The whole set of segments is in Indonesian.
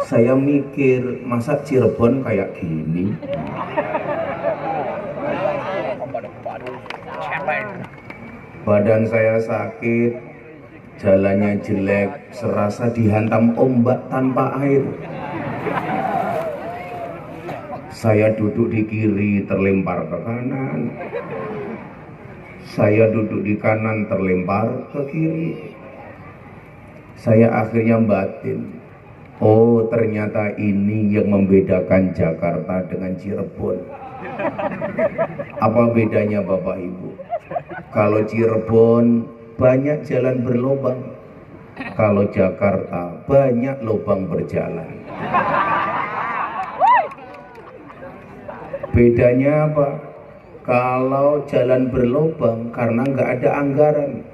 Saya mikir, masa Cirebon kayak gini? Badan saya sakit, jalannya jelek, serasa dihantam ombak tanpa air. Saya duduk di kiri, terlempar ke kanan. Saya duduk di kanan, terlempar ke kiri. Saya akhirnya batin. Oh, ternyata ini yang membedakan Jakarta dengan Cirebon. Apa bedanya Bapak Ibu? Kalau Cirebon banyak jalan berlobang, kalau Jakarta banyak lubang berjalan. Bedanya apa? Kalau jalan berlobang karena nggak ada anggaran.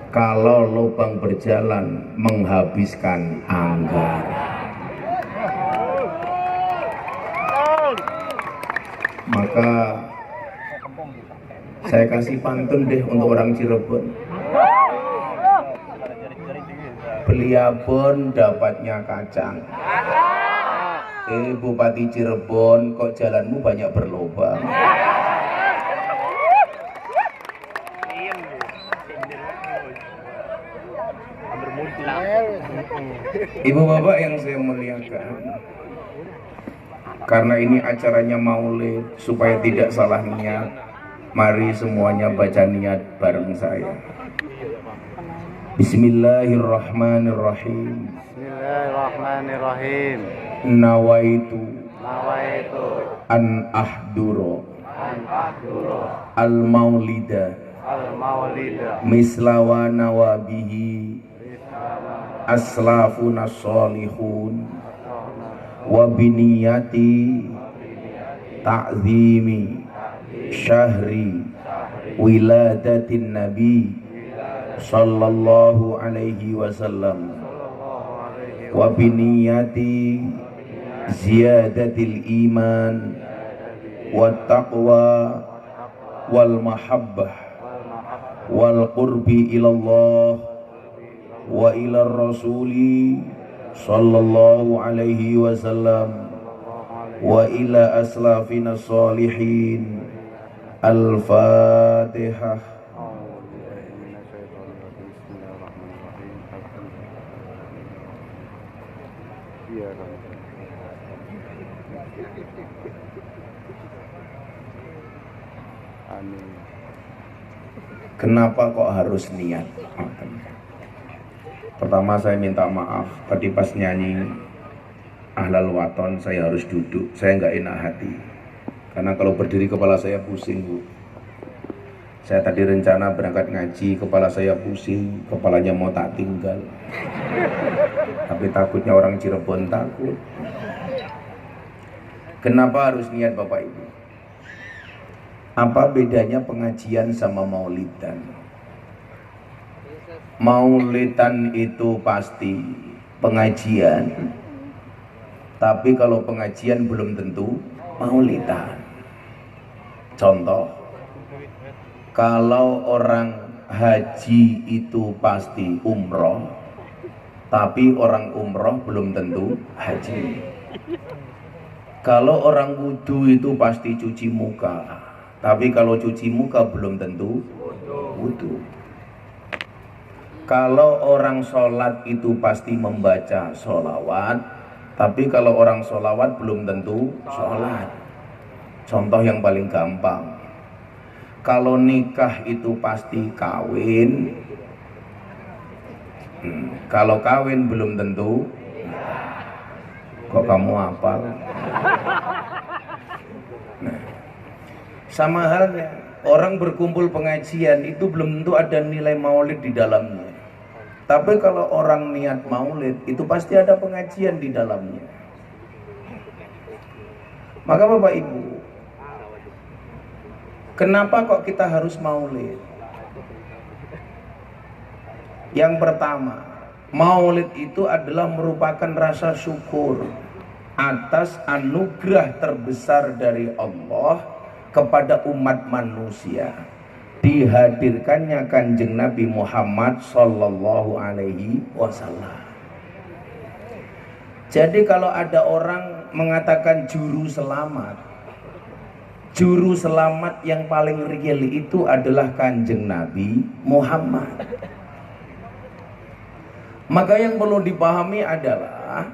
Kalau lubang berjalan menghabiskan anggaran. Maka saya kasih pantun deh untuk orang Cirebon. Beli abon dapatnya kacang. Bupati Cirebon, kok jalanmu banyak berlubang? Ibu bapak yang saya muliakan, karena ini acaranya maulid, supaya tidak salah niat, mari semuanya baca niat bareng saya. Bismillahirrahmanirrahim. Bismillahirrahmanirrahim. Nawaitu an ahduro al-maulida mislawa nawabihi aslafuna sholihun wa biniyati ta'zimi syahri wiladatin nabi sallallahu alaihi wasallam wa biniyati ziyadatil iman wa taqwa wal mahabbah wal qurbi ilallah wa ila rasuli sallallahu alaihi wasallam wa ila aslafina salihin. Al-Fatihah. Kenapa kok harus niat? Pertama saya minta maaf, tadi pas nyanyi Ahlal Waton saya harus duduk, saya nggak enak hati. Karena kalau berdiri kepala saya pusing, Bu. Saya tadi rencana berangkat ngaji, kepala saya pusing, kepalanya mau tak tinggal. Tapi takutnya orang Cirebon takut. Kenapa harus niat Bapak Ibu? Apa bedanya pengajian sama maulidan? Maulidan itu pasti pengajian, tapi kalau pengajian belum tentu maulidan. Contoh, kalau orang haji itu pasti umroh, tapi orang umroh belum tentu haji. Kalau orang wudu itu pasti cuci muka, tapi kalau cuci muka belum tentu wudu. Kalau orang sholat itu pasti membaca sholawat, tapi kalau orang sholawat belum tentu sholat. Contoh yang paling gampang, kalau nikah itu pasti kawin, kalau kawin belum tentu. Kok kamu hafal? Nah, sama halnya orang berkumpul pengajian itu belum tentu ada nilai maulid di dalamnya. Tapi kalau orang niat maulid itu pasti ada pengajian di dalamnya. Maka Bapak Ibu, kenapa kok kita harus maulid? Yang pertama, maulid itu adalah merupakan rasa syukur atas anugerah terbesar dari Allah kepada umat manusia, dihadirkannya Kanjeng Nabi Muhammad sallallahu alaihi wasallam. Jadi kalau ada orang mengatakan juru selamat yang paling real itu adalah Kanjeng Nabi Muhammad. Maka yang perlu dipahami adalah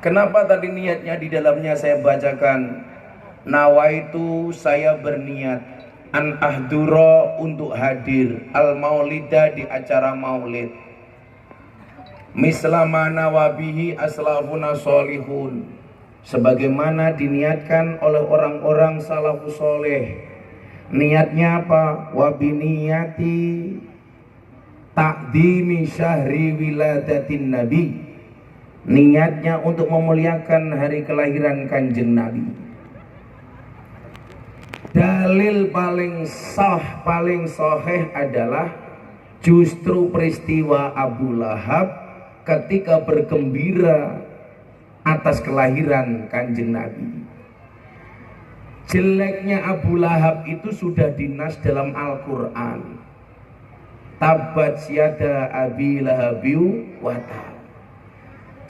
kenapa tadi niatnya di dalamnya saya bacakan nawaitu, saya berniat an ahdura, untuk hadir al maulida, di acara maulid, misla nawabihi aslafuna solihun, sebagaimana diniatkan oleh orang-orang salafus soleh. Niatnya apa? Wabiniyati takdimi syahri wiladatin nabi, niatnya untuk memuliakan hari kelahiran Kanjeng Nabi. Dalil paling sah, paling sahih adalah justru peristiwa Abu Lahab ketika bergembira atas kelahiran Kanjeng Nabi. Jeleknya Abu Lahab itu sudah dinas dalam Al-Quran. Tabat syada abi lahabiu wa tab.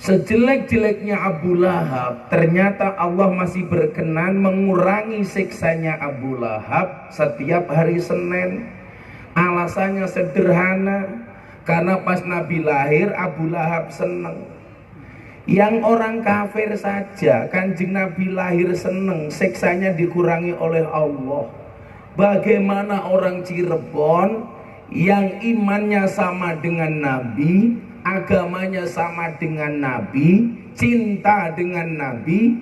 Sejelek-jeleknya Abu Lahab, ternyata Allah masih berkenan mengurangi siksanya Abu Lahab setiap hari Senin. Alasannya sederhana, karena pas Nabi lahir Abu Lahab seneng. Yang orang kafir saja Kanjeng Nabi lahir seneng, siksanya dikurangi oleh Allah. Bagaimana orang Cirebon yang imannya sama dengan Nabi, agamanya sama dengan Nabi, cinta dengan Nabi,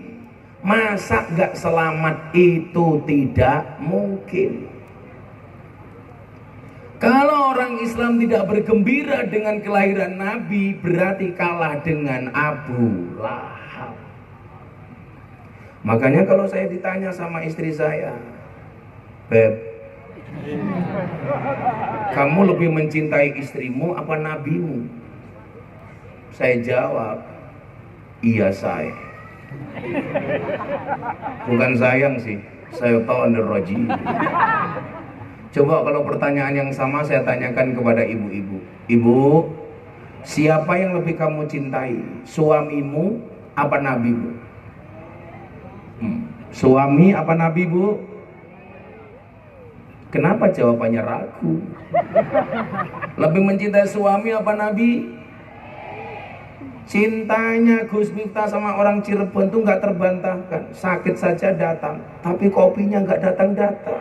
masa gak selamat? Itu tidak mungkin. Kalau orang Islam tidak bergembira dengan kelahiran Nabi, berarti kalah dengan Abu Lahab. Makanya kalau saya ditanya sama istri saya, Beb, kamu lebih mencintai istrimu apa nabimu? Saya jawab, iya saya. Bukan sayang sih, saya tahu anda rajin. Coba kalau pertanyaan yang sama saya tanyakan kepada ibu-ibu. Ibu, siapa yang lebih kamu cintai? Suamimu apa nabimu? Suami apa nabi, Bu? Kenapa jawabannya ragu? Lebih mencintai suami apa nabi? Cintanya Gus Miftah sama orang Cirebon tuh nggak terbantahkan. Sakit saja datang, tapi kopinya nggak datang-datang.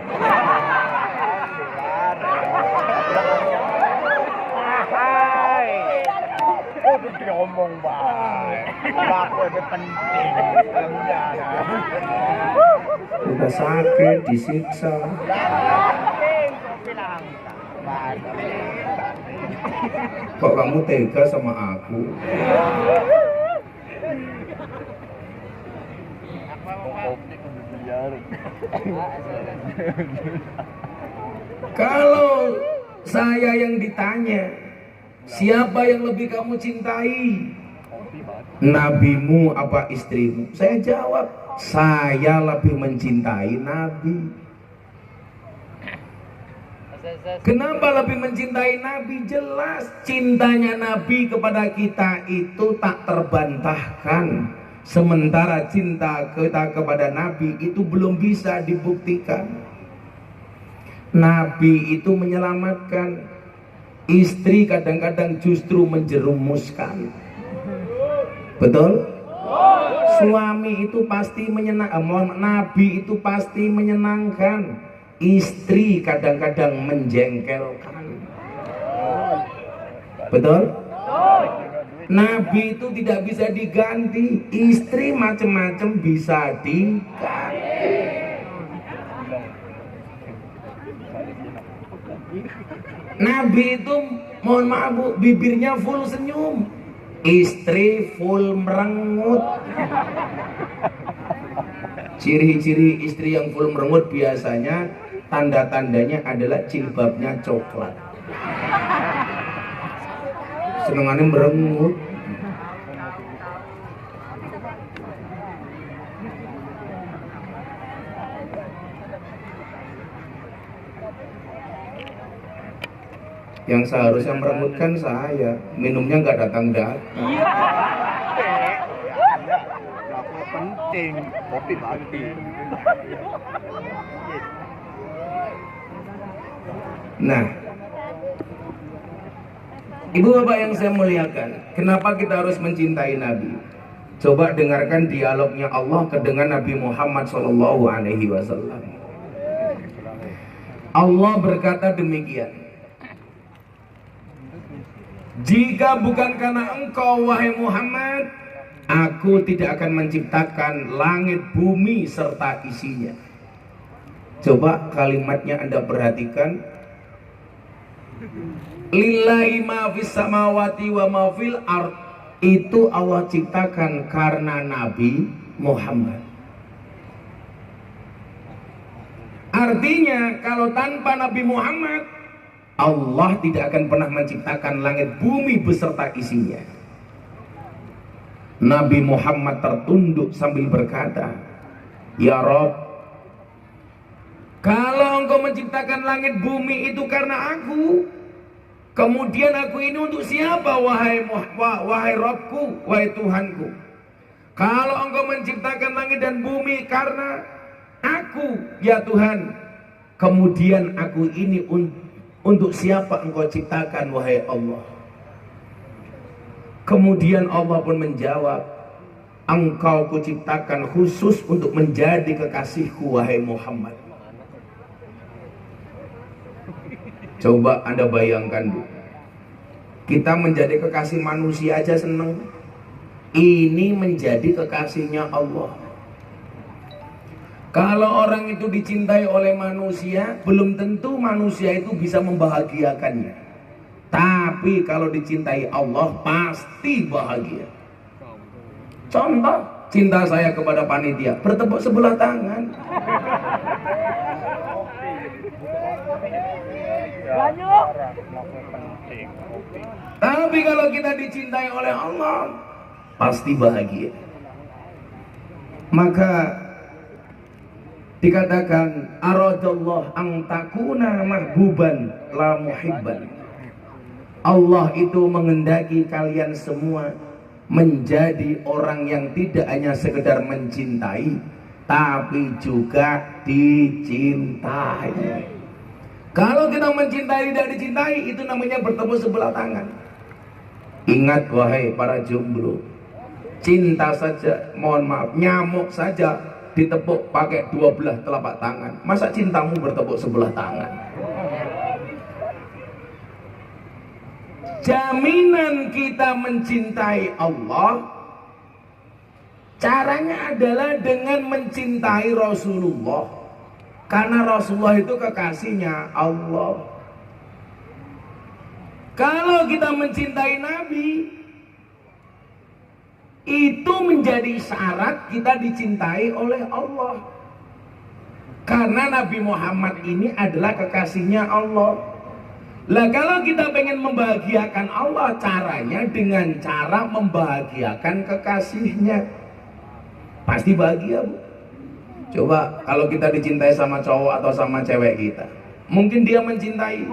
Ngomong baik, aku itu penting. Udah sakit, disiksa. Kok kamu tega sama aku? Kalau saya yang ditanya, siapa yang lebih kamu cintai? Nabimu apa istrimu? Saya jawab, saya lebih mencintai Nabi. Kenapa lebih mencintai Nabi? Jelas cintanya Nabi kepada kita itu tak terbantahkan. Sementara cinta kita kepada Nabi itu belum bisa dibuktikan. Nabi itu menyelamatkan, istri kadang-kadang justru menjerumuskan. Betul? Suami itu pasti menyenangkan, Nabi itu pasti menyenangkan, istri kadang-kadang menjengkelkan. Betul? Nabi itu tidak bisa diganti, istri macam-macam bisa diganti. Nabi itu, mohon maaf Bu, bibirnya full senyum, istri full merengut. Ciri-ciri istri yang full merengut biasanya tanda-tandanya adalah jilbabnya coklat. Senengannya merengut. Yang seharusnya merengutkan saya, minumnya nggak datang-datang. penting. Kopi penting. Nah, Ibu Bapak yang saya muliakan, kenapa kita harus mencintai Nabi? Coba dengarkan dialognya Allah dengan Nabi Muhammad SAW. Allah berkata demikian, jika bukan karena engkau wahai Muhammad, aku tidak akan menciptakan langit bumi serta isinya. Coba kalimatnya Anda perhatikan. Lillahi ma fis samawati wa ma fil ard. Itu Allah ciptakan karena Nabi Muhammad. Artinya kalau tanpa Nabi Muhammad, Allah tidak akan pernah menciptakan langit bumi beserta isinya. Nabi Muhammad tertunduk sambil berkata, ya Rob, kalau engkau menciptakan langit bumi itu karena aku, kemudian aku ini untuk siapa wahai Robku, wahai Tuhanku? Kalau engkau menciptakan langit dan bumi karena aku, ya Tuhan, kemudian aku ini untuk siapa engkau ciptakan wahai Allah? Kemudian Allah pun menjawab, engkau kuciptakan khusus untuk menjadi kekasihku wahai Muhammad. Coba Anda bayangkan, Bu, kita menjadi kekasih manusia aja seneng, ini menjadi kekasihnya Allah. Kalau orang itu dicintai oleh manusia, belum tentu manusia itu bisa membahagiakannya. Tapi kalau dicintai Allah, pasti bahagia. Contoh, cinta saya kepada panitia, bertepuk sebelah tangan. Tapi kalau kita dicintai oleh Allah, pasti bahagia. Maka dikatakan aradallah ang takuna mahbuban la muhibban. Allah itu menghendaki kalian semua menjadi orang yang tidak hanya sekedar mencintai, tapi juga dicintai. Kalau kita mencintai tidak dicintai, itu namanya bertepuk sebelah tangan. Ingat wahai para jomblo, cinta saja, mohon maaf, nyamuk saja ditepuk pakai 12 telapak tangan. Masa cintamu bertepuk sebelah tangan? Jaminan kita mencintai Allah, caranya adalah dengan mencintai Rasulullah. Karena Rasulullah itu kekasihnya Allah. Kalau kita mencintai Nabi, itu menjadi syarat kita dicintai oleh Allah. Karena Nabi Muhammad ini adalah kekasihnya Allah. Lah kalau kita pengen membahagiakan Allah, caranya dengan cara membahagiakan kekasihnya. Pasti bahagia, Bu. Coba kalau kita dicintai sama cowok atau sama cewek kita, mungkin dia mencintai,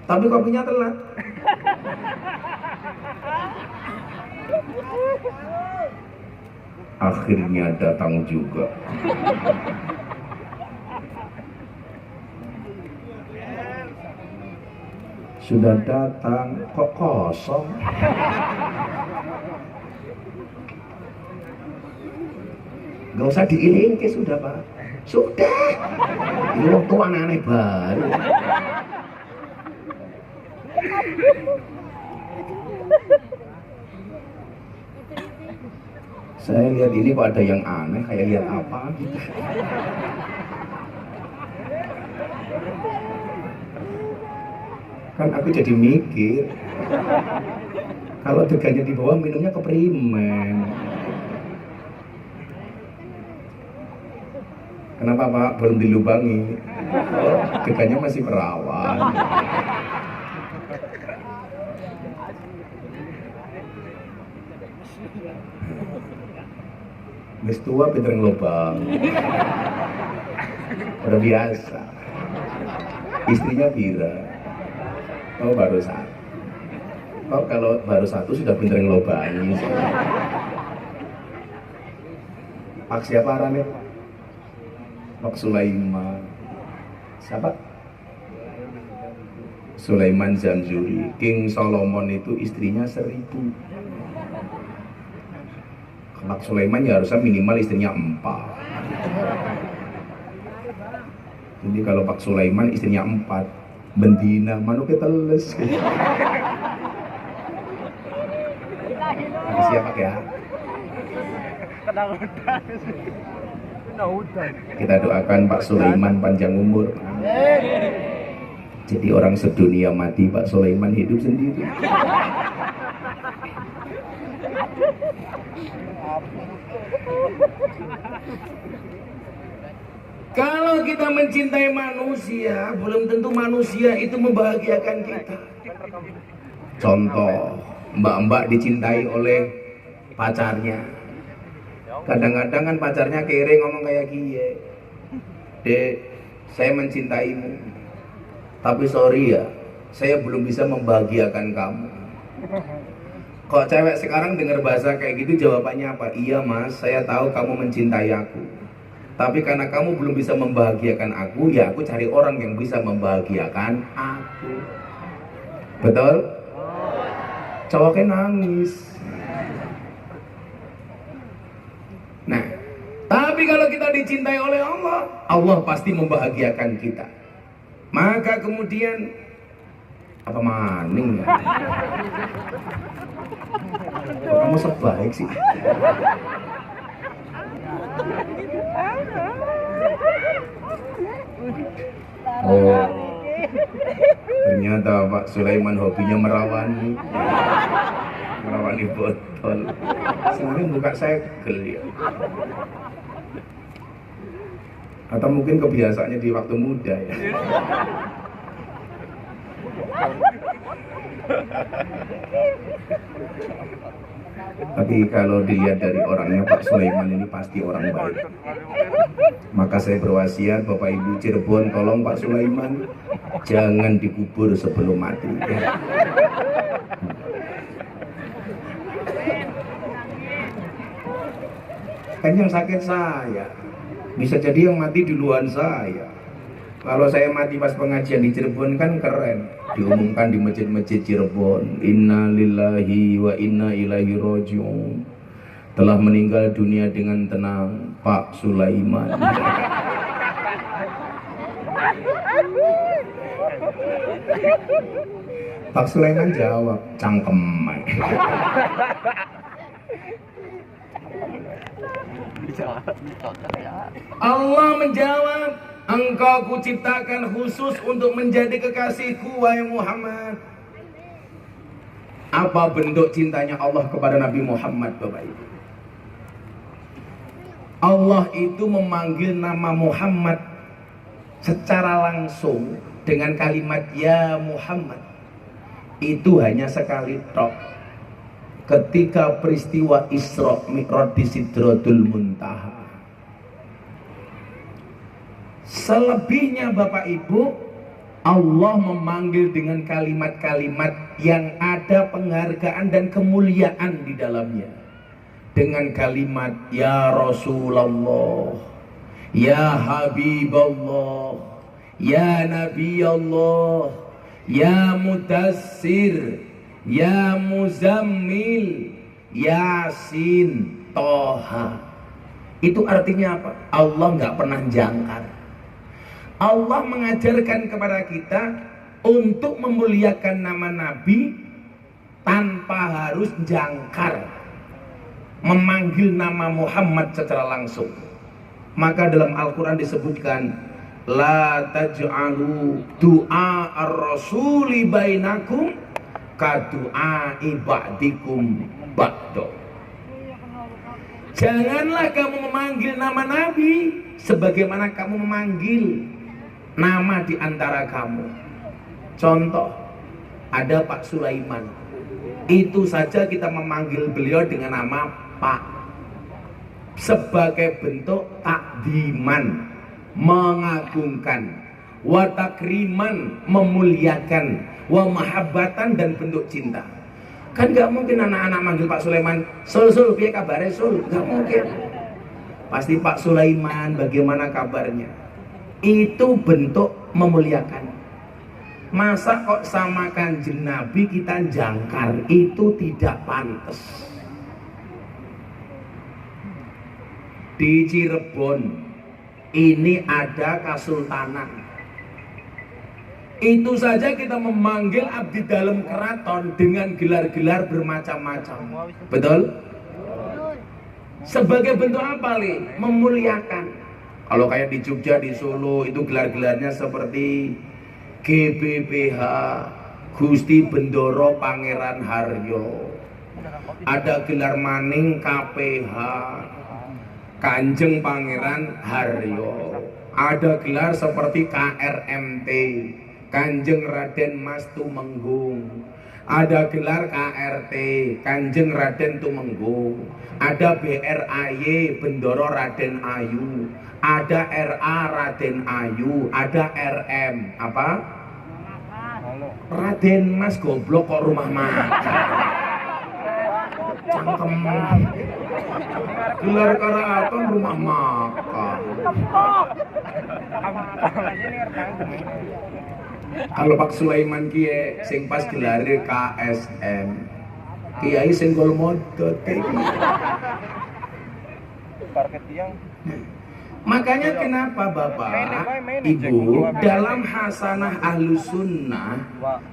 tapi kopinya telat. Akhirnya datang juga. Sudah datang, kok kosong? Gak usah diiringke sudah, Pak. Sudah. Ini waktu aneh-aneh baru. Saya lihat ini kok ada yang aneh, kayak lihat apa gitu. Kan aku jadi mikir, kalau degannya di bawah minumnya keprimen. Kenapa Pak? Belum dilubangi. Oh, degannya masih perawan. Wis tua pinter ngelobang. Udah biasa. Istrinya Bira. Oh baru satu. Oh kalau baru satu sudah pinter ngelobangi. Pak siapa Ramit? Pak Sulaiman. Siapa? Sulaiman Zamzuri. King Solomon itu istrinya 1000. Pak Sulaiman ya harusnya minimal istrinya 4. Jadi kalau Pak Sulaiman istrinya 4, bendina manuknya teles. Makasih ya Pak ya. Kita doakan Pak Sulaiman panjang umur. Jadi orang sedunia mati, Pak Sulaiman hidup sendiri. Kalau kita mencintai manusia, belum tentu manusia itu membahagiakan kita. Contoh, mbak-mbak dicintai oleh pacarnya. Kadang-kadang kan pacarnya kere ngomong kayak gini, Dek, saya mencintaimu, tapi sorry ya, saya belum bisa membahagiakan kamu. Kok cewek sekarang dengar bahasa kayak gitu jawabannya apa? Iya mas, saya tahu kamu mencintai aku, tapi karena kamu belum bisa membahagiakan aku, ya aku cari orang yang bisa membahagiakan aku. Betul? Cowoknya nangis. Nah, tapi kalau kita dicintai oleh Allah, Allah pasti membahagiakan kita. Maka kemudian apa maning ya? Kamu sebaik sih. Oh, ternyata Pak Sulaiman hobinya merawani botol. Sebenarnya buka segel ya. Atau mungkin kebiasaannya di waktu muda ya. Tapi kalau dilihat dari orangnya, Pak Sulaiman ini pasti orang baik. Maka saya berwasiat Bapak Ibu Cirebon, tolong Pak Sulaiman jangan dikubur sebelum mati ya. Kan yang sakit saya, bisa jadi yang mati duluan saya. Kalau saya mati pas pengajian di Cirebon kan keren, diumumkan di masjid-masjid Cirebon, Inna lillahi wa inna ilaihi roji'un, telah meninggal dunia dengan tenang Pak Sulaiman. Pak Sulaiman jawab, cangkeman. Allah menjawab, engkau kuciptakan khusus untuk menjadi kekasihku wahai Muhammad. Apa bentuk cintanya Allah kepada Nabi Muhammad, Bapak Ibu? Allah itu memanggil nama Muhammad secara langsung dengan kalimat ya Muhammad. Itu hanya sekali tok, ketika peristiwa Isra Mi'raj di Sidratul Muntaha. Selebihnya Bapak Ibu, Allah memanggil dengan kalimat-kalimat yang ada penghargaan dan kemuliaan di dalamnya. Dengan kalimat ya Rasulullah, ya Habiballah, ya Nabi Allah, ya Mudassir, ya Muzammil, Yasin, Toha. Itu artinya apa? Allah nggak pernah jangkar. Allah mengajarkan kepada kita untuk memuliakan nama Nabi tanpa harus jangkar, memanggil nama Muhammad secara langsung. Maka dalam Al-Quran disebutkan, la taj'alu du'a ar-rasuli bainakum kadu'ai ba'dikum ba'do. Janganlah kamu memanggil nama Nabi sebagaimana kamu memanggil nama di antara kamu. Contoh, ada Pak Sulaiman. Itu saja kita memanggil beliau dengan nama Pak, sebagai bentuk takdiman, mengagungkan, wa takriman, memuliakan, wa mahabbatan, dan bentuk cinta. Kan gak mungkin anak-anak manggil Pak Sul, piye kabare Sul? Gak mungkin. Pasti Pak Sulaiman, bagaimana kabarnya? Itu bentuk memuliakan. Masa kok sama Kanjeng Nabi kita jangkar? Itu tidak pantas. Di Cirebon ini ada Kasultanan. Itu saja kita memanggil abdi dalam keraton dengan gelar-gelar bermacam-macam. Betul? Sebagai bentuk apa, Li? Memuliakan. Kalau kayak di Jogja, di Solo, itu gelar-gelarnya seperti GBPH, Gusti Bendoro Pangeran Haryo. Ada gelar maning KPH, Kanjeng Pangeran Haryo. Ada gelar seperti KRMT, Kanjeng Raden Mas Tumenggung. Ada gelar KRT, Kanjeng Raden Tumenggung. Ada BRAY, Bendoro Raden Ayu. Ada RA Raden Ayu. Ada RM apa? Raden Mas goblok kok rumah makan. Cangkem. Gelar karaton rumah makan. Kalau Pak Sulaiman Kiai sing pas gelare KSM. Kiai senggol modot kayak gitu. Makanya kenapa Bapak, Ibu, dalam hasanah Ahlus Sunnah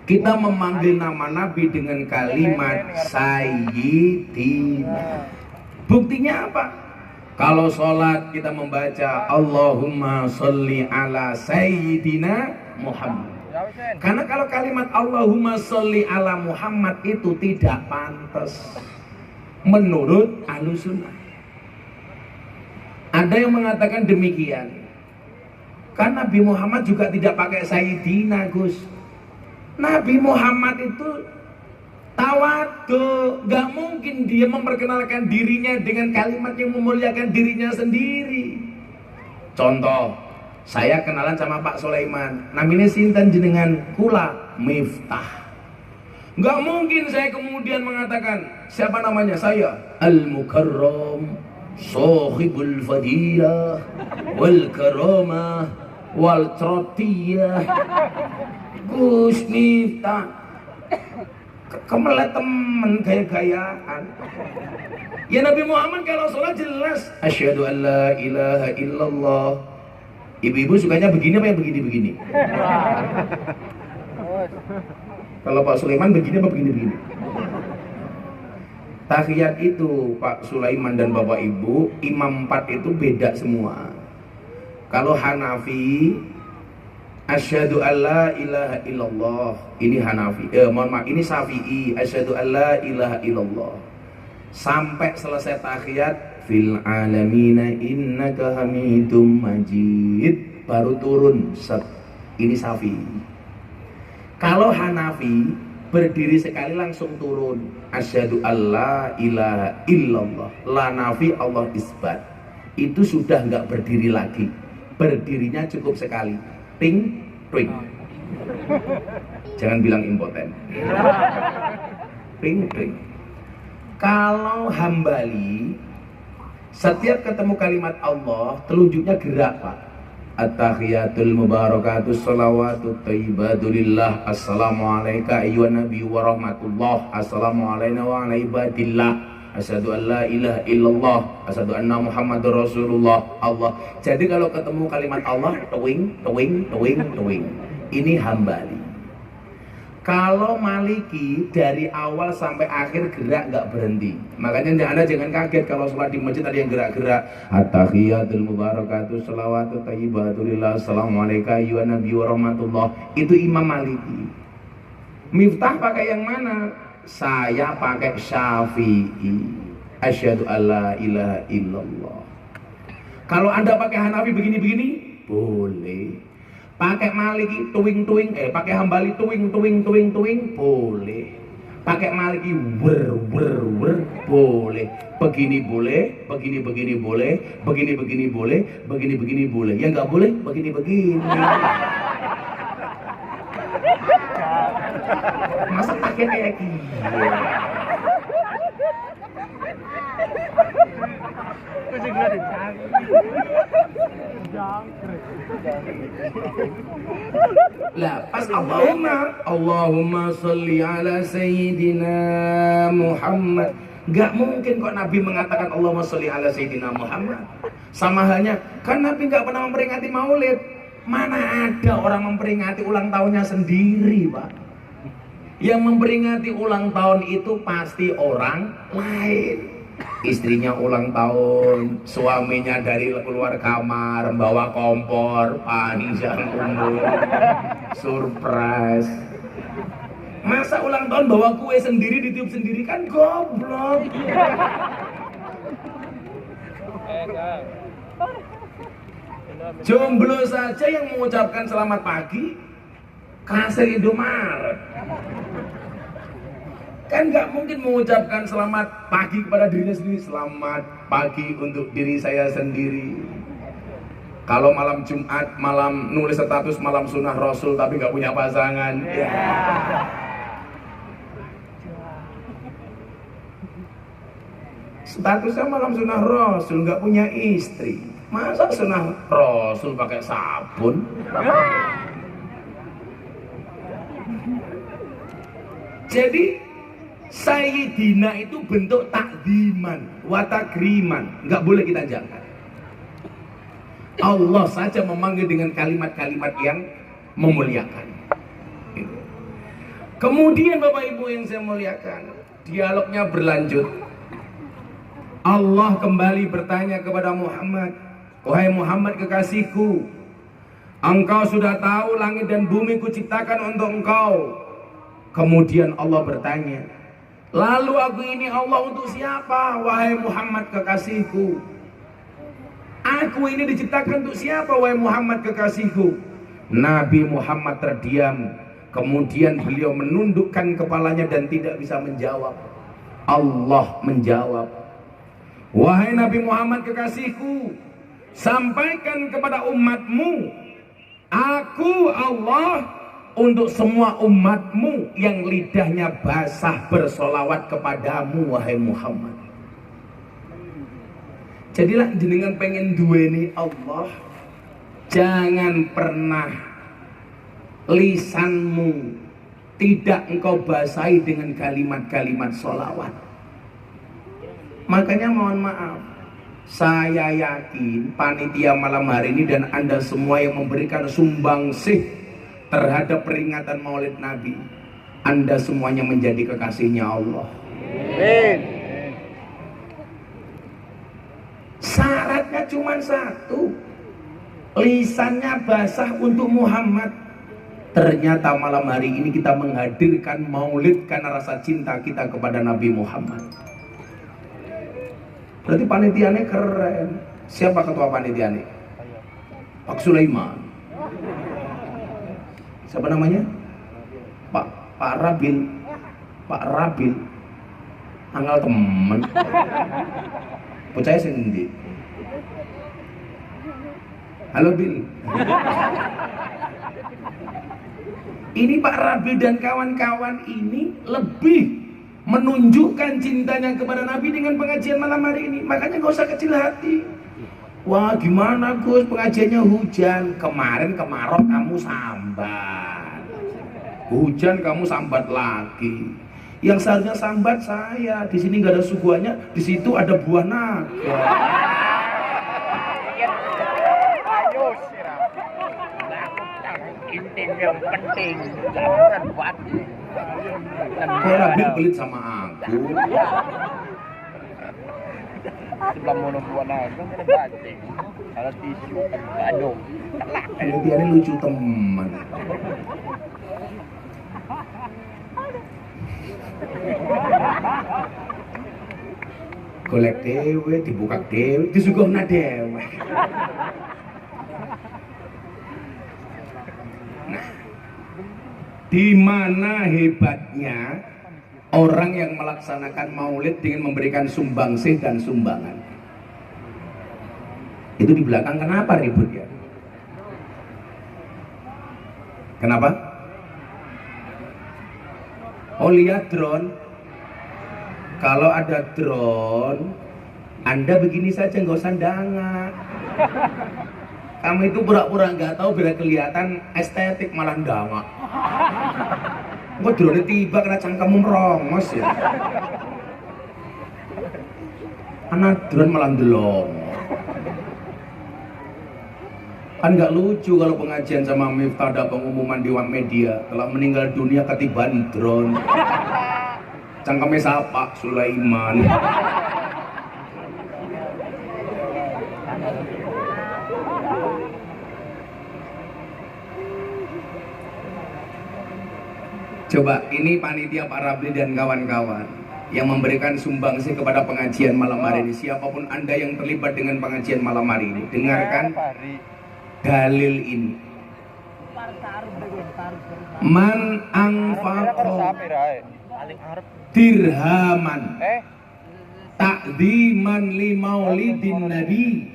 kita memanggil nama Nabi dengan kalimat Sayyidina. Buktinya apa? Kalau sholat kita membaca Allahumma sholli ala Sayyidina Muhammad. Karena kalau kalimat Allahumma sholli ala Muhammad itu tidak pantas menurut Ahlus Sunnah. Ada yang mengatakan demikian. Karena Nabi Muhammad juga tidak pakai Sayyidina, Gus. Nabi Muhammad itu tawadu, gak mungkin dia memperkenalkan dirinya dengan kalimat yang memuliakan dirinya sendiri. Contoh, saya kenalan sama Pak Sulaiman, namanya sinten jenengan? Kula Miftah. Gak mungkin saya kemudian mengatakan, siapa namanya? Saya Al-Mukarram Sohibul Fadilah Wal Karamah Wal Trotiyah Gus Miftah. Kemelet temen gaya-gayaan. Ya Nabi Muhammad kalau sholat jelas asyhadu an la ilaha illallah. Ibu-ibu sukanya begini apa yang begini-begini? Kalau Pak Sulaiman begini apa begini-begini? Tahiyat itu Pak Sulaiman dan Bapak Ibu, imam 4 itu beda semua. Kalau Hanafi asyhadu alla ilaha illallah, ini Hanafi. Mohon maaf, ini Syafi'i, asyhadu alla ilaha illallah. Sampai selesai tahiyat fil alamina innaka hamidum majid, baru turun set. Ini Syafi'i. Kalau Hanafi berdiri sekali langsung turun asyhadu alla ilaha illallah, la nafi Allah isbat. Itu sudah nggak berdiri lagi, berdirinya cukup sekali, ting twing. Jangan bilang impoten. Ting twing. Kalau Hambali setiap ketemu kalimat Allah telunjuknya gerak, Pak. At-tahiyatul mubarakatus salawatut thayyibatu lillah. Assalamualaikum ayyuhan nabi wa rahmatullah. Assalamualaikum wa ala ibadillah. Asyhadu an la ilaha illallah. Asyhadu anna muhammadur rasulullah. Allah. Jadi kalau ketemu kalimat Allah, twing twing twing twing. Ini Hambali. Kalau Maliki dari awal sampai akhir gerak nggak berhenti. Makanya Anda jangan kaget kalau sholat di masjid ada yang gerak-gerak. At-tahiyatul mubarakatuh shalawatut thayyibatu lillah. Assalamualaikum ayyuhan nabi wa rahmatullah. Itu Imam Maliki. Miftah pakai yang mana? Saya pakai Syafi'i. Asyhadu alla ilaha illallah. Kalau Anda pakai Hanafi begini-begini, boleh. Pakai Maliki tuing-tuing, pakai Hambali tuing-tuing, boleh. Pakai Maliki wer, boleh. Begini boleh, begini boleh, begini boleh, begini boleh. Yang nggak boleh begini. Masa pakai kayak gini? Lah pas Allahumma sholli ala sayyidina Muhammad, nggak mungkin kok Nabi mengatakan Allahumma sholli ala sayyidina Muhammad. Sama halnya kan Nabi nggak pernah memperingati Maulid. Mana ada orang memperingati ulang tahunnya sendiri, Pak? Yang memperingati ulang tahun itu pasti orang lain. Istrinya ulang tahun, suaminya dari keluar kamar bawa kompor, panjang umur, surprise. Masa ulang tahun bawa kue sendiri, ditiup sendiri, kan goblok. Jomblo saja yang mengucapkan selamat pagi kasir Indomaret. Kan nggak mungkin mengucapkan selamat pagi kepada dirinya sendiri. Selamat pagi untuk diri saya sendiri. Kalau malam Jumat, malam nulis status malam sunnah Rasul tapi nggak punya pasangan, ya. Statusnya malam sunnah Rasul, nggak punya istri. Masa sunnah Rasul pakai sabun? Jadi Sayyidina itu bentuk takdiman, watakriman, nggak boleh kita jangan. Allah saja memanggil dengan kalimat-kalimat yang memuliakan. Kemudian Bapak Ibu yang saya muliakan, dialognya berlanjut. Allah kembali bertanya kepada Muhammad, wahai Muhammad kekasihku, engkau sudah tahu langit dan bumi kuciptakan untuk engkau. Kemudian Allah bertanya, lalu aku ini Allah untuk siapa, wahai Muhammad kekasihku? Aku ini diciptakan untuk siapa, wahai Muhammad kekasihku? Nabi Muhammad terdiam. Kemudian beliau menundukkan kepalanya dan tidak bisa menjawab. Allah menjawab, wahai Nabi Muhammad kekasihku, sampaikan kepada umatmu, aku Allah untuk semua umatmu yang lidahnya basah bersolawat kepadamu, wahai Muhammad. Jadilah jenengan pengen duweni Allah, jangan pernah lisanmu tidak engkau basahi dengan kalimat-kalimat solawat. Makanya mohon maaf, saya yakin panitia malam hari ini dan Anda semua yang memberikan sumbangsih terhadap peringatan Maulid Nabi, Anda semuanya menjadi kekasihnya Allah. Amin. Syaratnya cuma satu, lisannya basah untuk Muhammad. Ternyata malam hari ini kita menghadirkan Maulid karena rasa cinta kita kepada Nabi Muhammad. Berarti panitianya keren. Siapa ketua panitianya? Pak Sulaiman. Siapa namanya? Pak Rabil. Pak Rabil. Anggal temen. Percaya sendiri. Halo Bil. Ini Pak Rabil dan kawan-kawan ini lebih menunjukkan cintanya kepada Nabi dengan pengajian malam hari ini. Makanya gak usah kecil hati. Wah gimana Gus, pengajiannya hujan. Kemarin kemarau kamu sambat, hujan kamu sambat lagi. Yang seharusnya sambat saya. Di sini nggak ada suguhannya, di situ ada buah naga. Ayo sirap. Inting yang penting, jangan buat. Kok Rabil pelit sama aku? Sebelum mau buat naga, kita batik. Kalau tisu, aduh, telak. Penelitiannya lucu teman. Golek dewe, dibuka dewe, disuguhna dewe. Nah, di mana hebatnya orang yang melaksanakan Maulid dengan memberikan sumbangsih dan sumbangan? Itu di belakang kenapa ribut ya? Kenapa? Oh lihat drone. Kalau ada drone Anda begini saja nggak usah dangak. Kamu itu pura-pura nggak tahu biar kelihatan estetik malah dangak. Kok drone tiba kena cangkemmu merongos ya. Anak drone malah delong. Kan nggak lucu kalau pengajian sama Miftah ada pengumuman di media telah meninggal dunia ketiban drone. Cangkemnya siapa? Sulaiman. Coba ini panitia Pak Rabli dan kawan-kawan yang memberikan sumbangsi kepada pengajian malam hari ini. Siapapun Anda yang terlibat dengan pengajian malam hari ini, dengarkan dalil ini. Man anfaqo dirhaman ta'dziman li maulidin nabi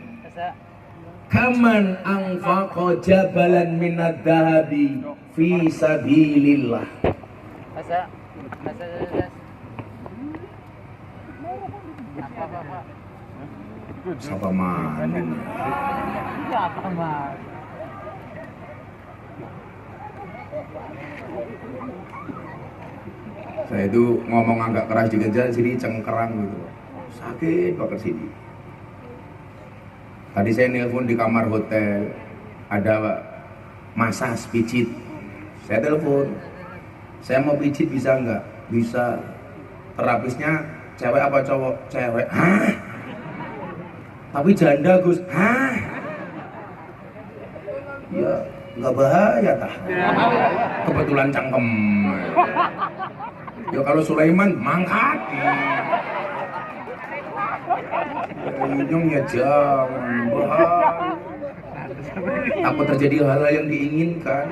kaman anfaqo jabalan minad dahabi fi sabilillah. Siapa mana? Saya itu ngomong agak keras juga sini cengkerang gitu. Sakit banget sini. Tadi saya nelpon di kamar hotel, ada masas pijit. Saya telepon, saya mau pijit bisa nggak? Bisa. Terapisnya cewek apa cowok? Cewek. Hah? Tapi janda Gus. Hah? Ya nggak bahaya tah. Kebetulan cangkem. Ya kalau Sulaiman mangkat. Nyong ya jangan bahaya. Takut terjadi hal-hal yang diinginkan.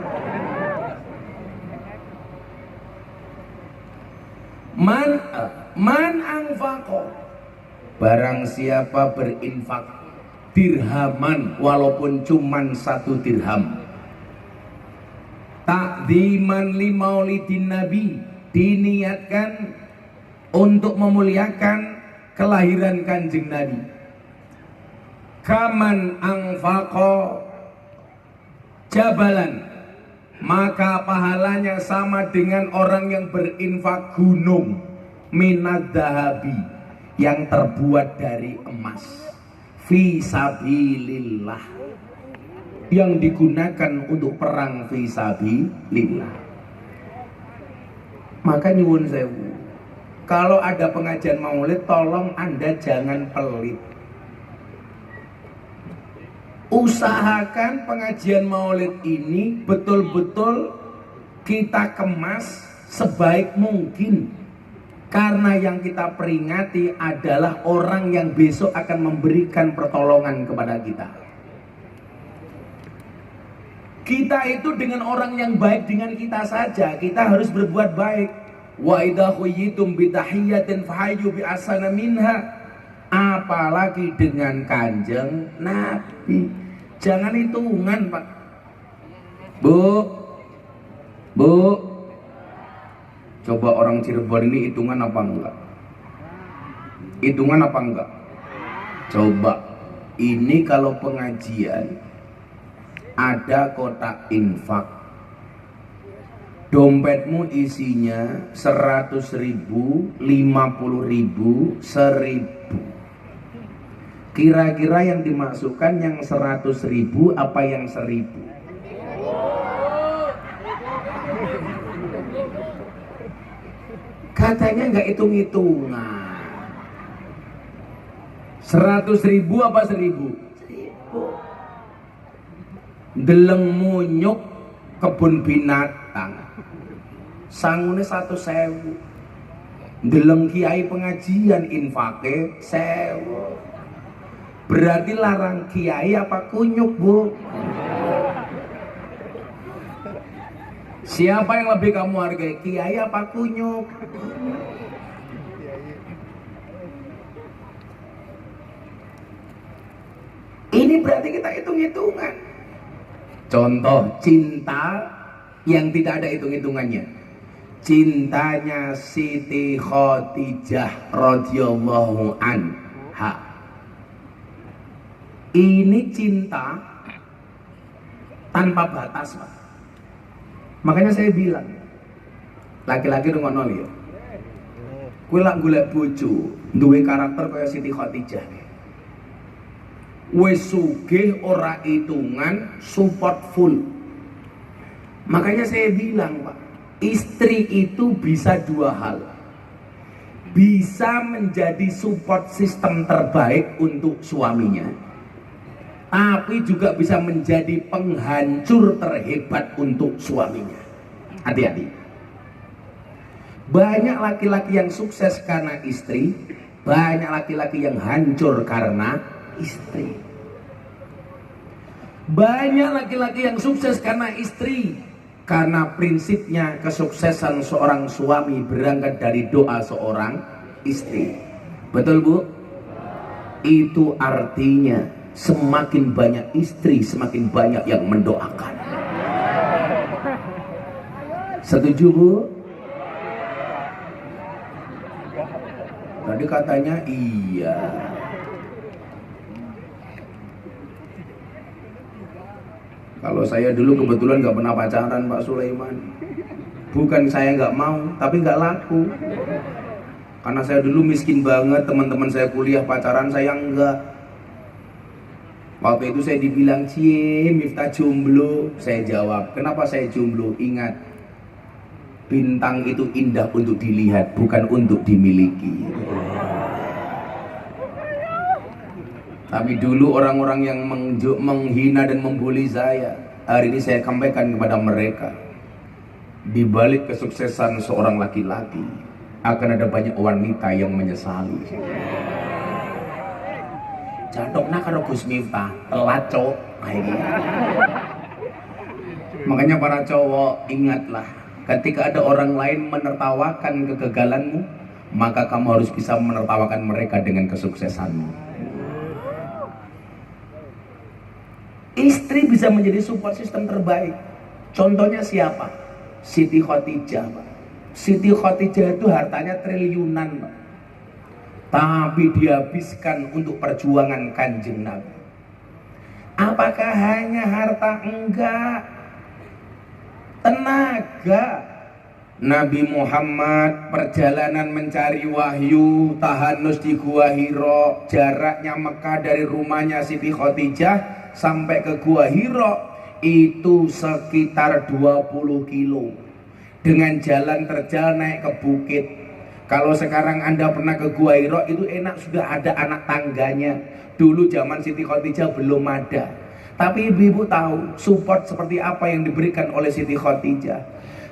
Man anfaqo, barang siapa berinfak dirhaman walaupun cuman 1 dirham, ta'dziman li maulidin nabi, diniatkan untuk memuliakan kelahiran Kanjeng Nabi. Kaman anfaqo jabalan, maka pahalanya sama dengan orang yang berinfak gunung minad dahabi, yang terbuat dari emas, fi sabilillah, yang digunakan untuk perang fi sabilillah. Maka nyuwun sewu, kalau ada pengajian maulid tolong Anda jangan pelit. Usahakan pengajian maulid ini betul-betul kita kemas sebaik mungkin, karena yang kita peringati adalah orang yang besok akan memberikan pertolongan kepada kita. Kita itu dengan orang yang baik dengan kita saja, kita harus berbuat baik. Wa idza khuyyitum bi tahiyyatin fahayyu bi ahsana minha. Apalagi dengan Kanjeng Nabi. Jangan hitungan, Pak. Bu, coba orang Cirebon ini hitungan apa enggak? Hitungan apa enggak? Coba, ini kalau pengajian ada kotak infak, dompetmu isinya 100.000, 50.000, 1.000. Kira-kira yang dimasukkan yang 100.000 apa yang 1.000? Katanya nggak hitung-hitungan. 100.000 apa 1.000? 1.000. Deleng munyuk kebun binatang sangune 100.000. Deleng kiai pengajian infake 1.000. Berarti larang kiai apa kunyuk, Bu? Siapa yang lebih kamu hargai, kiai apa kunyuk? Ini berarti kita hitung-hitungan. Contoh cinta yang tidak ada hitung-hitungannya. Cintanya Siti Khadijah radhiyallahu anha Ini cinta tanpa batas, Pak. Makanya saya bilang, laki-laki ngono ya. Kowe lak golek bojo, duwe karakter kaya Siti Khadijah. Wis sugih ora hitungan, support full. Makanya saya bilang, Pak, istri itu bisa dua hal. Bisa menjadi support system terbaik untuk suaminya, tapi juga bisa menjadi penghancur terhebat untuk suaminya. Hati-hati. Banyak laki-laki yang sukses karena istri, banyak laki-laki yang hancur karena istri. Banyak laki-laki yang sukses karena istri, karena prinsipnya kesuksesan seorang suami berangkat dari doa seorang istri. Betul, Bu? Itu artinya semakin banyak istri, semakin banyak yang mendoakan. Setuju, Bu? Tadi katanya iya. Kalau saya dulu kebetulan gak pernah pacaran, Pak Sulaiman. Bukan saya gak mau, tapi gak laku. Karena saya dulu miskin banget, teman-teman saya kuliah pacaran, saya enggak. Waktu itu saya dibilang, "Cie, Miftah jomblo." Saya jawab, "Kenapa saya jomblo?" Ingat, bintang itu indah untuk dilihat, bukan untuk dimiliki. Tapi dulu orang-orang yang menghina dan membuli saya, hari ini saya sampaikan kepada mereka, di balik kesuksesan seorang laki-laki akan ada banyak wanita yang menyesali. Jantokna karo Gus Miftah, telat cok. Makanya para cowok, ingatlah, ketika ada orang lain menertawakan kegagalanmu, maka kamu harus bisa menertawakan mereka dengan kesuksesanmu. Istri bisa menjadi support system terbaik. Contohnya siapa? Siti Khadijah, Pak. Siti Khadijah itu hartanya triliunan, Pak. Tapi dihabiskan untuk perjuangan Kanjeng Nabi. Apakah hanya harta? Enggak. Tenaga. Nabi Muhammad perjalanan mencari wahyu, tahanus di Gua Hiro, jaraknya Mekah dari rumahnya Siti Khadijah sampai ke Gua Hiro itu sekitar 20 kilo dengan jalan terjal naik ke bukit. Kalau sekarang Anda pernah ke Gua Hiro itu enak, sudah ada anak tangganya. Dulu zaman Siti Khadijah belum ada. Tapi ibu-ibu tahu support seperti apa yang diberikan oleh Siti Khadijah.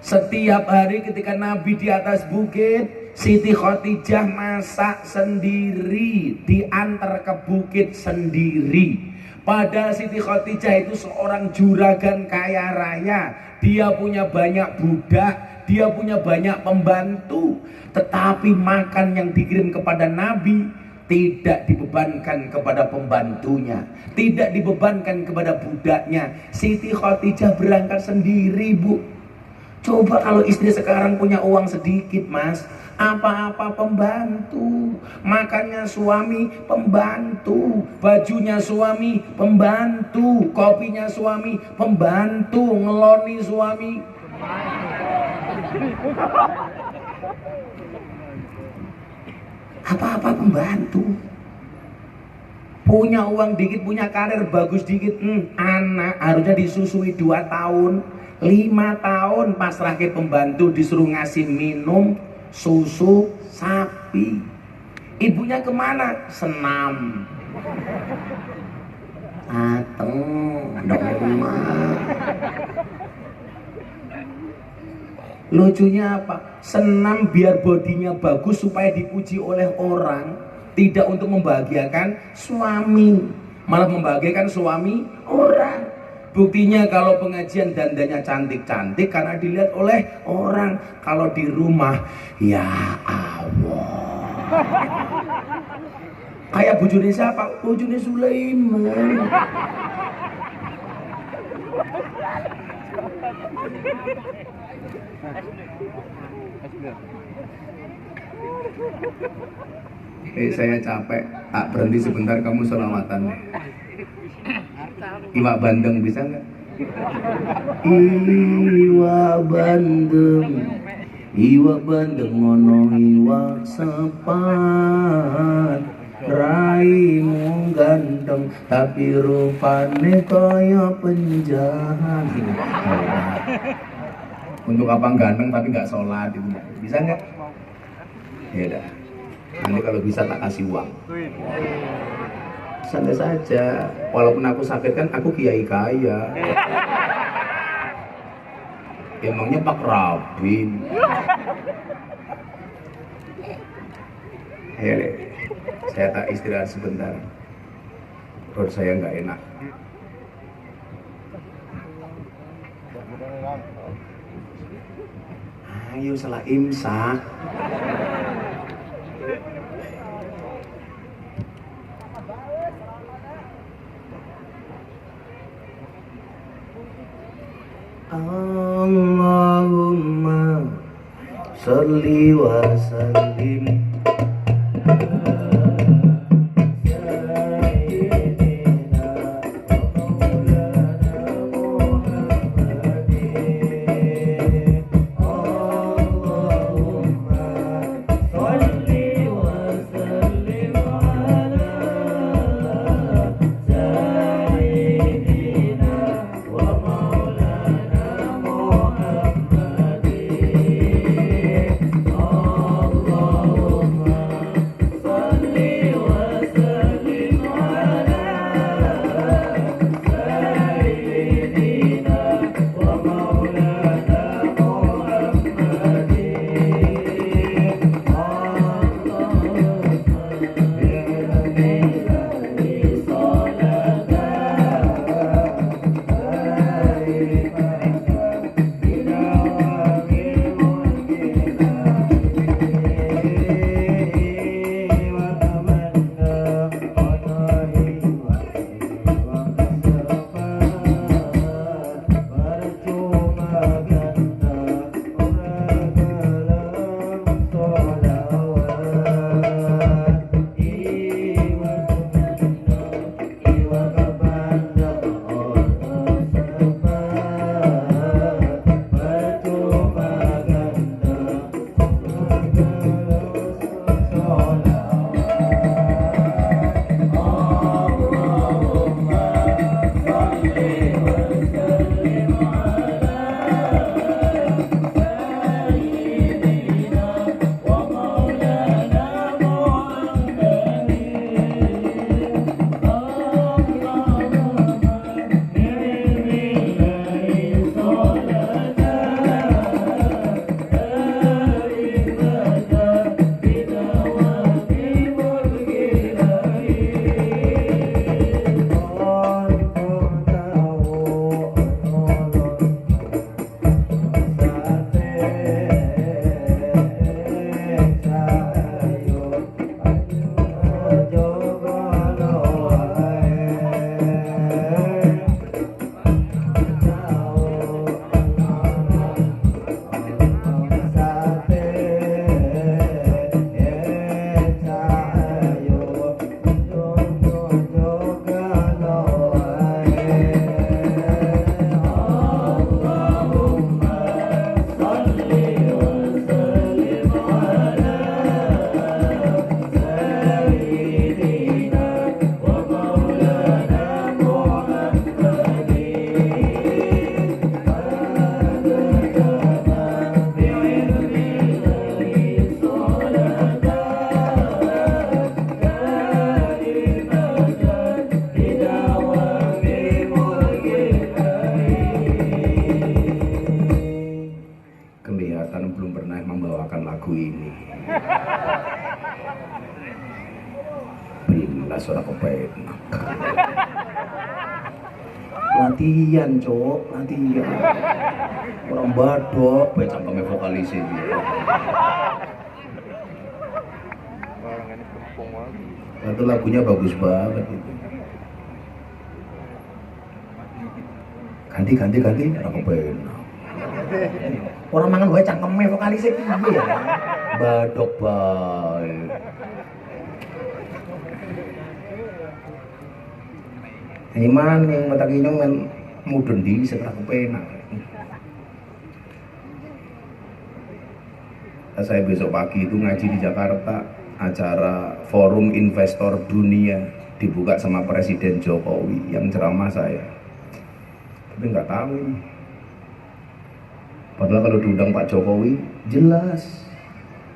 Setiap hari ketika Nabi di atas bukit, Siti Khadijah masak sendiri, diantar ke bukit sendiri. Padahal Siti Khadijah itu seorang juragan kaya raya. Dia punya banyak budak, dia punya banyak pembantu. Tetapi makan yang dikirim kepada Nabi tidak dibebankan kepada pembantunya, tidak dibebankan kepada budaknya. Siti Khadijah berangkat sendiri, Bu. Coba kalau istri sekarang punya uang sedikit, Mas, apa-apa pembantu, makannya suami pembantu, bajunya suami pembantu, kopinya suami pembantu, ngeloni suami. Apa-apa pembantu. Punya uang dikit, punya karir bagus dikit, anak harusnya disusui 2 tahun, 5 tahun pasrah ke pembantu, disuruh ngasih minum susu sapi. Ibunya kemana? Senam. Ateng dong. Lucunya apa? Senam biar bodinya bagus supaya dipuji oleh orang, tidak untuk membahagiakan suami, malah membahagiakan suami orang. Buktinya kalau pengajian dandanya cantik-cantik karena dilihat oleh orang. Kalau di rumah, ya Allah. Kayak bojone siapa? Bojone Sulaiman. Saya capek, tak berhenti sebentar, kamu selawatan. Iwak bandeng bisa nggak? Iwak bandeng, iwak bandeng ngono iwak sepat. Raimu ganteng tapi rupane kaya penjahat. Untuk apa ganteng tapi nggak sholat itu bisa nggak? Ya udah. Nanti kalau bisa tak kasih uang. Santai saja. Walaupun aku sakit kan aku kiai kaya. Emangnya Pak Rabin. Hele, saya tak istirahat sebentar. Perut saya nggak enak. Ayo salah imsak. Allahumma sholli wa sallim Suara kepenak. Latihan, cok, latihan. Orang badok, baca cangkeme vokalis ini. Itu lagunya bagus banget itu. Ganti, orang kepenak. Orang mangan baca cangkeme vokalis ini ya. Badok baik. Ini maning mata kinyong kan mudun di sekarang kepenak. Saya besok pagi itu ngaji di Jakarta, acara Forum Investor Dunia dibuka sama Presiden Jokowi, yang ceramah saya. Tapi nggak tahu ini. Padahal kalau diundang Pak Jokowi jelas.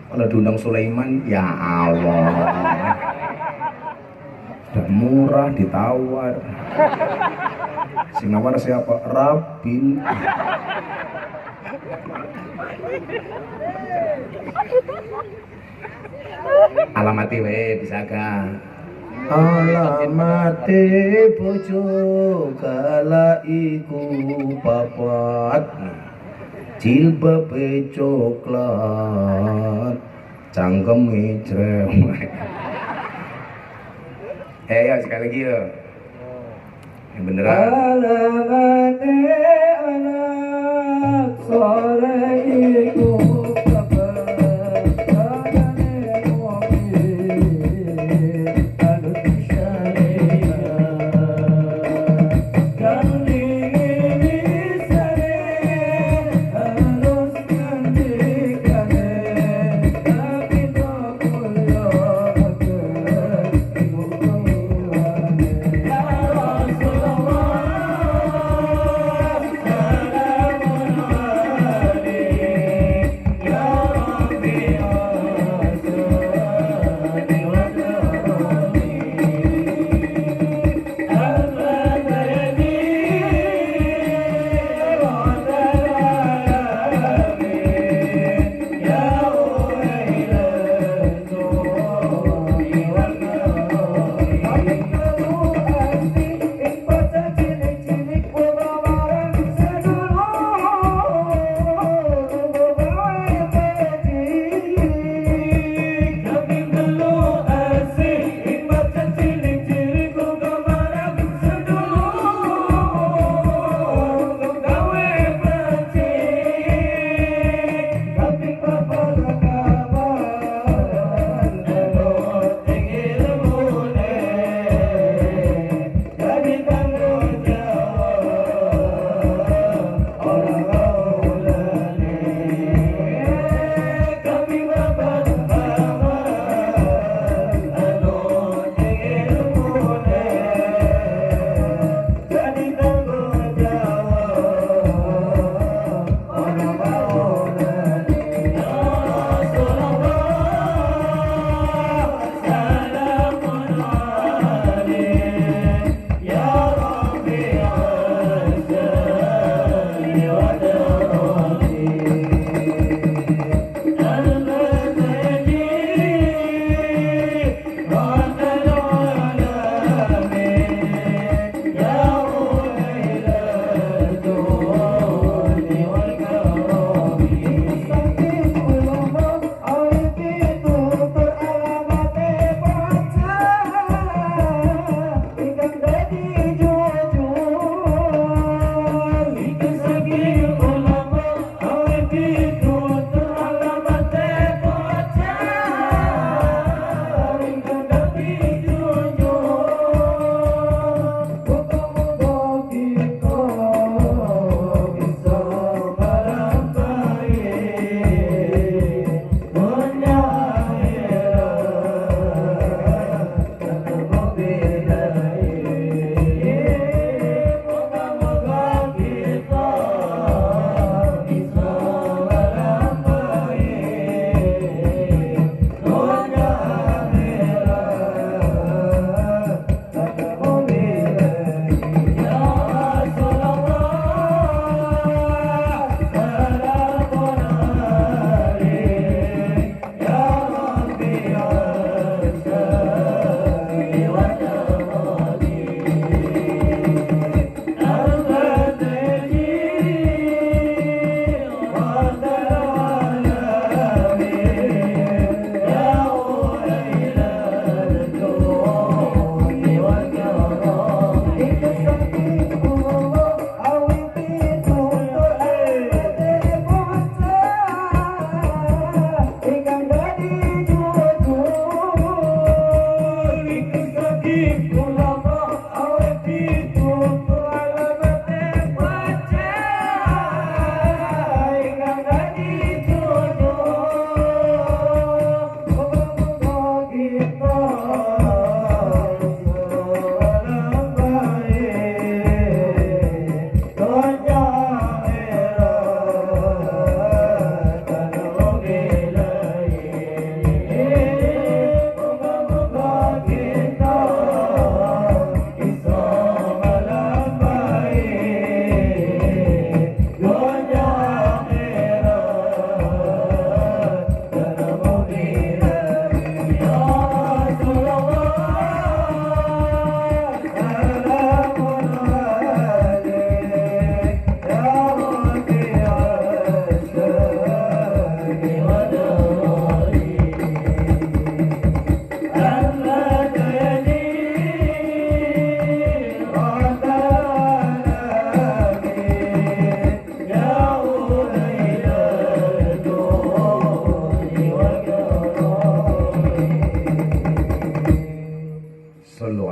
Kalau diundang Sulaiman, ya Allah, sudah murah ditawar. Sing nawar siapa? Rabil. Alamati we bisa ga? Alamate bojo kala iku papat, jilbabe coklat, cangkeme cerewet. Ya sekali lagi ya. Yang beneran. Alamate anak soleh iku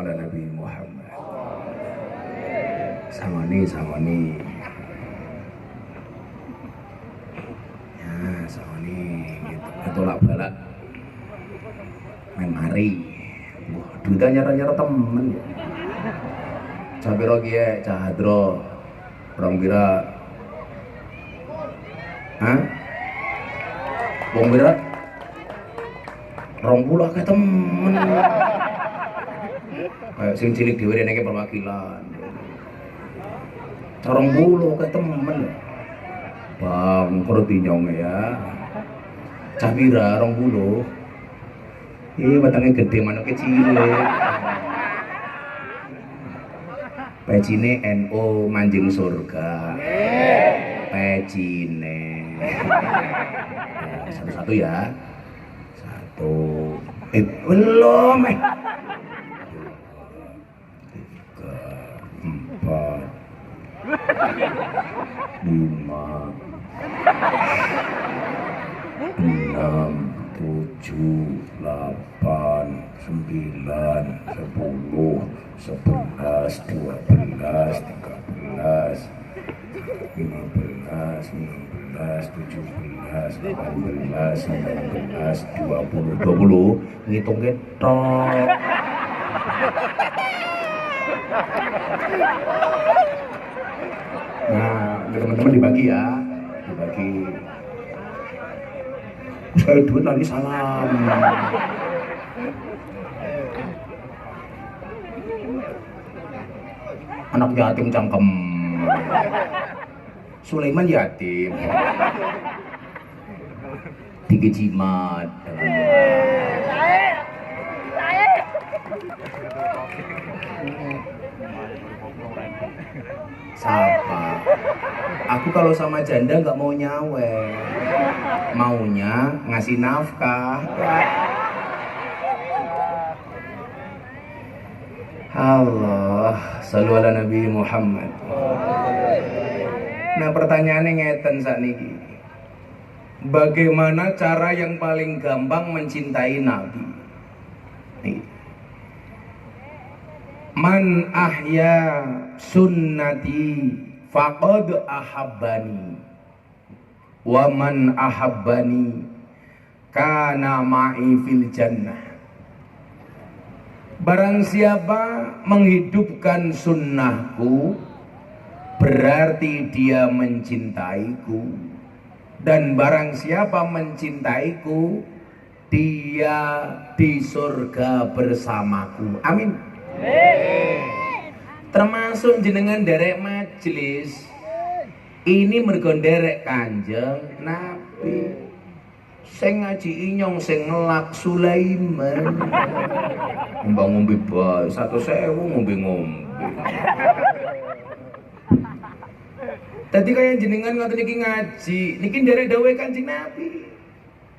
ala Nabi Muhammad. Sawani. Ya, sawani gitu. Ketolak balak. Main mari. Wah, duitnya nyara-nyara temen. Capiro kiye, cahadro. Orang kira. Hah? Wong kira 20 akeh temen. Kayak sing cilik dhewe rene iki perwakilan. 20 akeh temen. Bang, perut nyong ya. Cah pira 20. Wetenge gede manuke cilik. Pecine NO manjing surga. Pecine. Satu-satu ya. Satu. Belum. 3, 4, 5, 6, 7, 8, 9, 10, 11, 12, 13, 15, 16, 17, 18, 19, 20, ngitung ketok. Nah, teman-teman dibagi ya, dibagi. Saya duit lagi salam. Anak yatim cangkem. Sulaiman yatim. Tiga jimat. Siapa? Aku kalau sama janda nggak mau nyawe, maunya ngasih nafkah. Allah, shallu ala Nabi Muhammad. Nah, pertanyaannya ngeten sakniki. Bagaimana cara yang paling gampang mencintai Nabi? Nih. Man ahya sunnati faqad ahabbani wa man ahabbani kana ma'i fil jannah. Barang siapa menghidupkan sunnahku, berarti dia mencintaiku. Dan barang siapa mencintaiku, dia di surga bersamaku. Amin. Termasuk jenengan derek majelis ini mergo derek Kanjeng Nabi. Sing ngaji inyong sing ngelak Sulaiman. Mbak ngombe bae 100.000 ngombe. Tadi kayak jenengan ngoten iki ngaji, niki derek dawuh Kanjeng Nabi.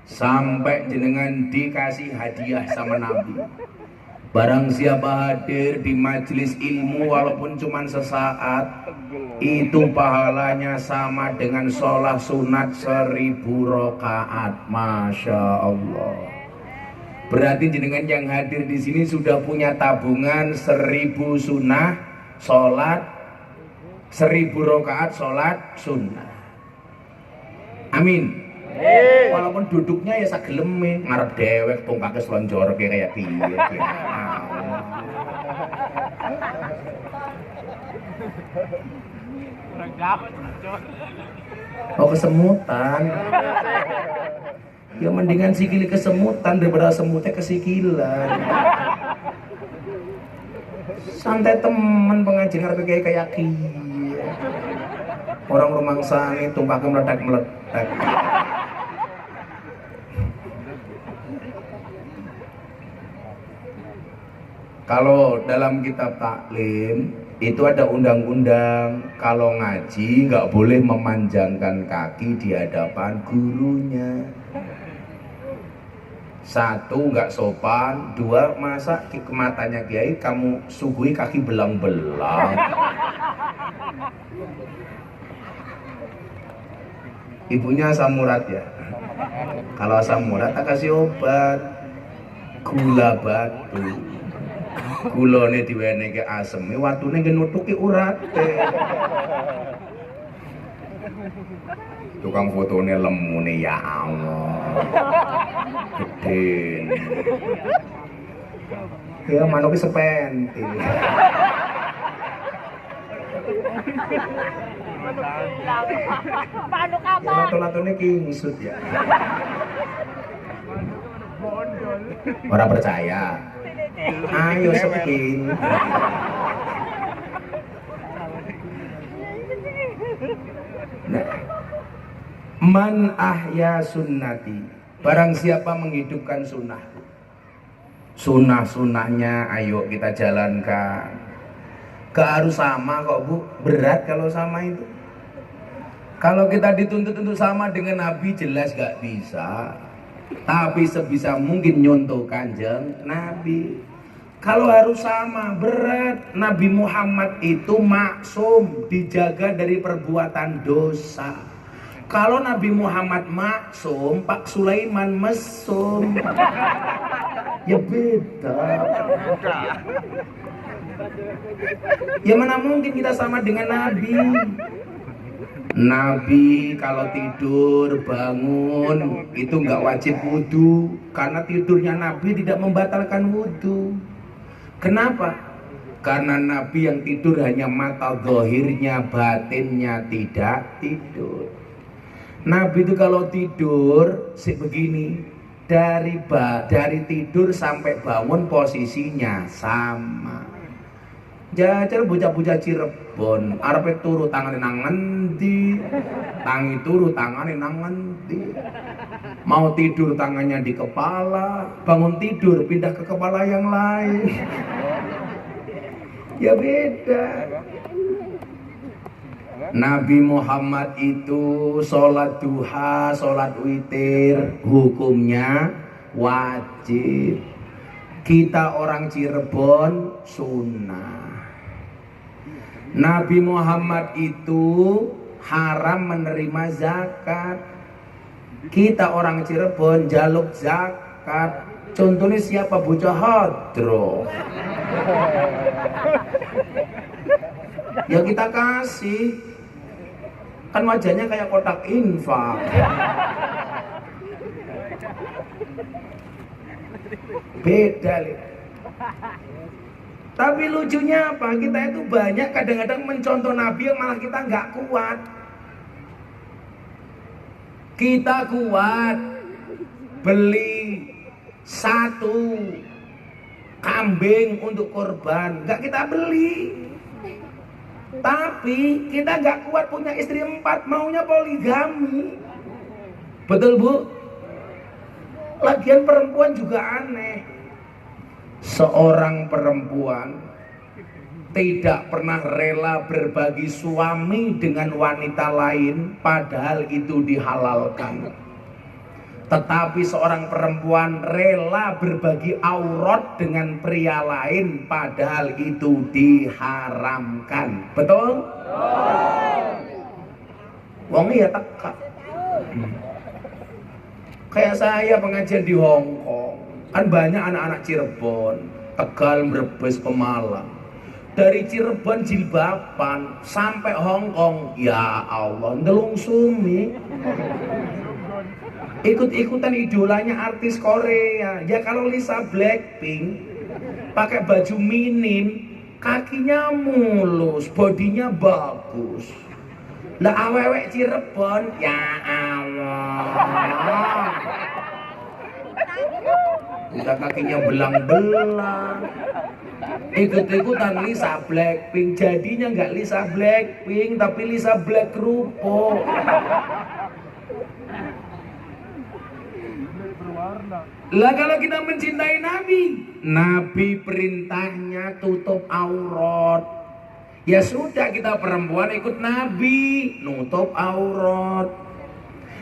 Sampai jenengan dikasih hadiah sama Nabi. Barang siapa hadir di majelis ilmu walaupun cuma sesaat, itu pahalanya sama dengan sholat sunat 1000 rakaat. Masya Allah. Berarti jenengan yang hadir di sini sudah punya tabungan 1000 sunnah sholat, 1000 rakaat sholat sunnah. Amin. Walaupun duduknya ya sageleme ngarep dewek tungkake slonjor kayak piye. Oh, kesemutan. Ya mendingan sikili kesemutan daripada semutnya kesikilan. Santai temen pengajian ngarep kayak piye. Orang rumangsane tumpake meledak-meledak. Kalau dalam kitab taklim itu ada undang-undang kalau ngaji nggak boleh memanjangkan kaki di hadapan gurunya. 1, nggak sopan. 2, masa ke matanya kiai kamu suguhi kaki belang-belang. Ibunya asam urat ya. Kalau asam urat tak kasih obat gula batu. Gulane diwenehke aseme, watune ngen nutuki urate. Tukang fotone lemune ya Allah. Geden. Ya manuke sepentil. Manuk apa? Lato-latone kingsut ya. Orang percaya. Ayo sepin. Nah, man ahya sunnati, barang siapa menghidupkan sunnahku. Sunnah-sunnahnya ayo kita jalankan. Gak harus sama kok Bu, berat kalau sama itu. Kalau kita dituntut untuk sama dengan Nabi jelas gak bisa. Tapi sebisa mungkin nyontoh Kanjeng Nabi. Kalau harus sama berat. Nabi Muhammad itu maksum, dijaga dari perbuatan dosa. Kalau Nabi Muhammad maksum, Pak Sulaiman mesum. Ya beda. Ya mana mungkin kita sama dengan Nabi. Nabi kalau tidur bangun itu nggak wajib wudhu, karena tidurnya Nabi tidak membatalkan wudhu. Kenapa? Karena Nabi yang tidur hanya mata zahirnya, batinnya tidak tidur. Nabi itu kalau tidur begini, dari tidur sampai bangun posisinya sama. Jajar bocah-bocah Cirebon, arepe turu tangane nang ngendi, tangi turu tangane nang ngendi. Mau tidur tangannya di kepala, bangun tidur pindah ke kepala yang lain. Ya beda. Nabi Muhammad itu sholat duha, sholat witir, hukumnya wajib. Kita orang Cirebon sunnah. Nabi Muhammad itu haram menerima zakat. Kita orang Cirebon jaluk zakat. Contohnya siapa? Bocah hadro. Ya kita kasih. Kan wajahnya kayak kotak infak. Beda lihat. Tapi lucunya apa? Kita itu banyak kadang-kadang mencontoh Nabi yang malah kita nggak kuat. Kita kuat beli satu kambing untuk korban, nggak kita beli. Tapi kita nggak kuat punya istri 4, maunya poligami. Betul Bu? Lagian perempuan juga aneh. Seorang perempuan tidak pernah rela berbagi suami dengan wanita lain, padahal itu dihalalkan. Tetapi seorang perempuan rela berbagi aurat dengan pria lain, padahal itu diharamkan. Betul? Wong ya teka. Kayak saya pengajian di Hong Kong. Kan banyak anak-anak Cirebon, Tegal, Brebes, Pemalang. Dari Cirebon jilbaban sampai Hong Kong, ya Allah, ndelung sumi. Ikut-ikutan idolanya artis Korea. Ya kalau Lisa Blackpink pakai baju minim, kakinya mulus, bodinya bagus. Lah awewek Cirebon, ya Allah. Udah kakinya belang-belang. Ikut-ikutan Lisa Blackpink, jadinya nggak Lisa Blackpink tapi Lisa Black kerupuk. Lah kalau kita mencintai Nabi, Nabi perintahnya tutup aurat. Ya sudah, kita perempuan ikut Nabi, nutup aurat.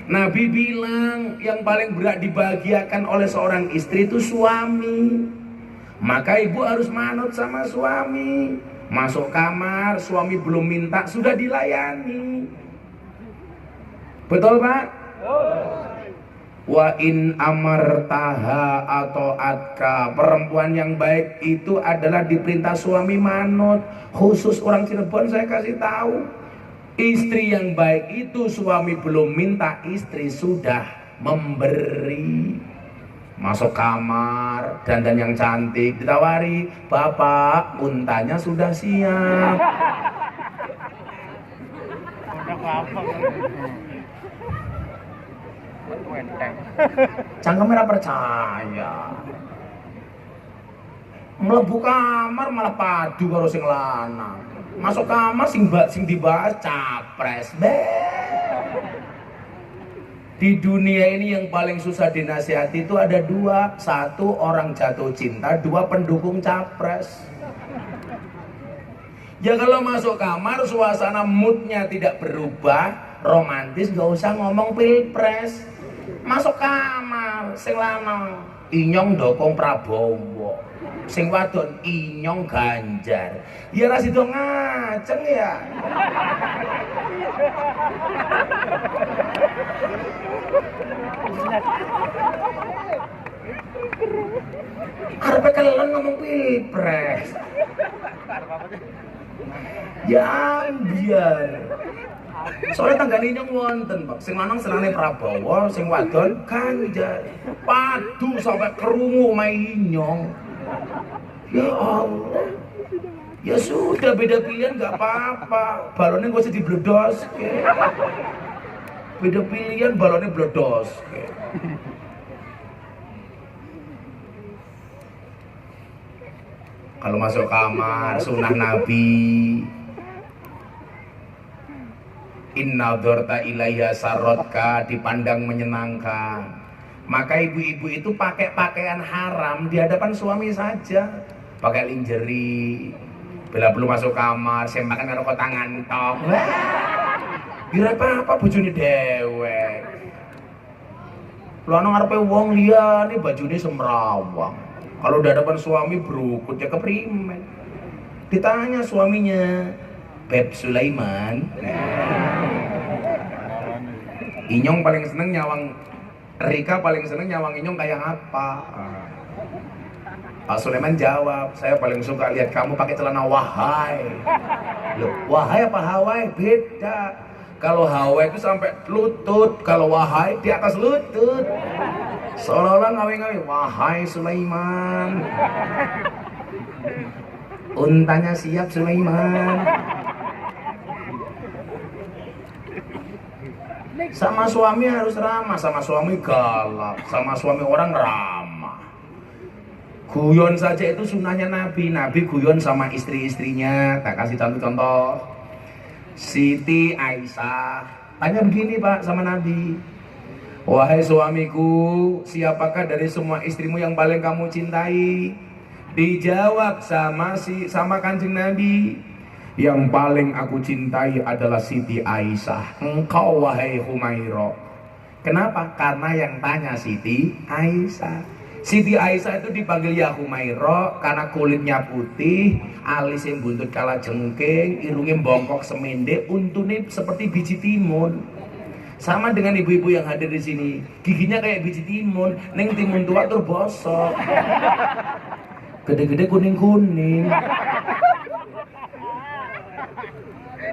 Nabi bilang yang paling berat dibahagiakan oleh seorang istri itu suami. Maka ibu harus manut sama suami. Masuk kamar, suami belum minta, sudah dilayani. Betul Pak? Wa in amartaha atau atka, perempuan yang baik itu adalah diperintah suami manut. Khusus orang Cirebon saya kasih tahu, istri yang baik itu suami belum minta, istri sudah memberi. Masuk kamar, dandan yang cantik, ditawari, bapak untanya sudah siap. Udah apa? Enteng. Cangkemnya ora percaya. Mlebu kamar malah padu karo sing lanang. Masuk kamar sing dibahas capres. Di dunia ini yang paling susah dinasihati itu ada dua. Satu orang jatuh cinta, dua pendukung capres. Ya kalau masuk kamar suasana moodnya tidak berubah, romantis, gak usah ngomong pilpres. Masuk kamar sing lanang inyong dokong Prabowo, sing wadon inyong Ganjar. Ya ra sido ngaceng ya. Arepe kelen ngomong pilpres. Ya biar. Soalnya tanggane nyong wonten, Pak. Sing lanang senane Prabowo, sing wadon Ganjar. Padu sampai kerungu mainyong. Ya Allah. Ya sudah beda pilihan nggak apa-apa. Balonnya gak usah dibledos. Beda pilihan balonnya bledos. Kalau masuk kamar sunnah Nabi, inna dzarta ilayya sarotka, dipandang menyenangkan. Maka ibu-ibu itu pakai pakaian haram di hadapan suami saja, pakai lingerie. Bila perlu masuk kamar, saya makan karo tangan tok. Kira apa bojone dewek. Lu ana ngarepe wong liyane bajune semrawang. Kalau di hadapan suami berukut ya keprimen. Ditanya suaminya, Beb Sulaiman, Inyong paling seneng nyawang, Rika paling seneng nyawang Inyong kayak apa? Pak Sulaiman jawab, saya paling suka lihat kamu pakai celana wahai. Loh, wahai apa Hawai? Beda. Kalau Hawai itu sampai lutut, kalau wahai di atas lutut. Seolah-olah ngawe-ngawe, wahai Sulaiman. Untanya siap Sulaiman. Sama suami harus ramah, sama suami galak, sama suami orang ramah. Guyon saja itu sunnahnya Nabi. Nabi guyon sama istri-istrinya. Tak kasih contoh-contoh. Siti Aisyah tanya begini Pak sama Nabi, wahai suamiku, siapakah dari semua istrimu yang paling kamu cintai? Dijawab sama Kanjeng Nabi, yang paling aku cintai adalah Siti Aisyah. Engkau wahai Humairah. Kenapa? Karena yang tanya Siti Aisyah. Siti Aisyah itu dipanggil ya Humairah karena kulitnya putih, alisnya buntut kala jengking, irungnya bongkok semende, untune seperti biji timun. Sama dengan ibu-ibu yang hadir di sini, giginya kayak biji timun, neng timun tua tuh bosok, gede-gede kuning-kuning.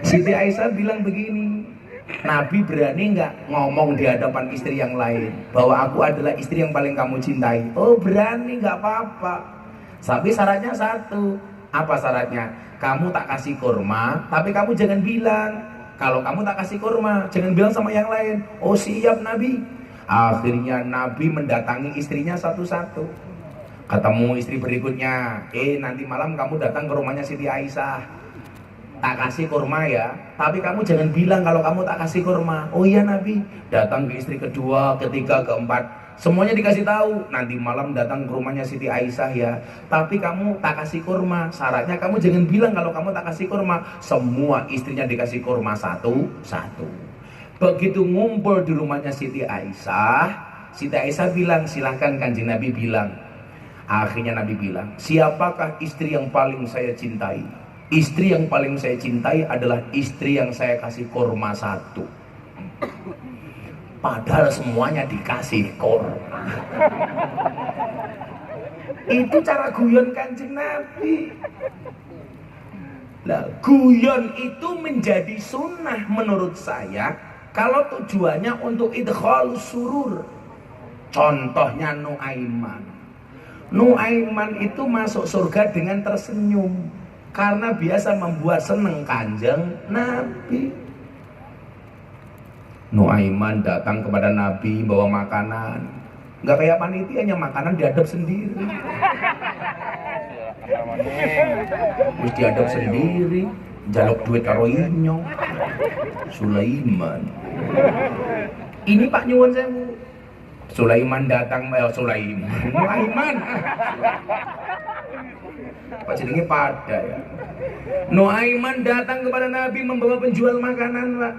Siti Aisyah bilang begini, Nabi berani nggak ngomong di hadapan istri yang lain bahwa aku adalah istri yang paling kamu cintai? Oh berani, nggak apa-apa. Tapi syaratnya satu. Apa syaratnya? Kamu tak kasih kurma, tapi kamu jangan bilang. Kalau kamu tak kasih kurma, jangan bilang sama yang lain. Oh siap Nabi. Akhirnya Nabi mendatangi istrinya satu-satu. Ketemu istri berikutnya, nanti malam kamu datang ke rumahnya Siti Aisyah. Tak kasih kurma ya, tapi kamu jangan bilang kalau kamu tak kasih kurma. Oh iya Nabi. Datang ke istri kedua, ketiga, keempat, semuanya dikasih tahu. Nanti malam datang ke rumahnya Siti Aisyah ya, tapi kamu tak kasih kurma. Syaratnya kamu jangan bilang kalau kamu tak kasih kurma. Semua istrinya dikasih kurma satu-satu. Begitu ngumpul di rumahnya Siti Aisyah bilang, silahkan Kanjeng Nabi bilang. Akhirnya Nabi bilang, siapakah istri yang paling saya cintai? Istri yang paling saya cintai adalah istri yang saya kasih kurma satu. padahal semuanya dikasih korma. Itu cara guyon Kanjeng Nabi. Nah, guyon itu menjadi sunnah menurut saya kalau tujuannya untuk idkhalus surur. Contohnya Nuaiman. Nuaiman itu masuk surga dengan tersenyum karena biasa membuat seneng Kanjeng Nabi. Nuaiman datang kepada Nabi bawa makanan. Nggak kayak panitianya, makanan diadop sendiri. Terus diadop sendiri, jaluk duit karo inyong. Sulaiman. Ini Pak nyuwun sewu. Sulaiman datang, Sulaiman. Nuaiman. Pak jenenge pada ya. Nuaiman datang kepada Nabi membawa penjual makanan, Pak.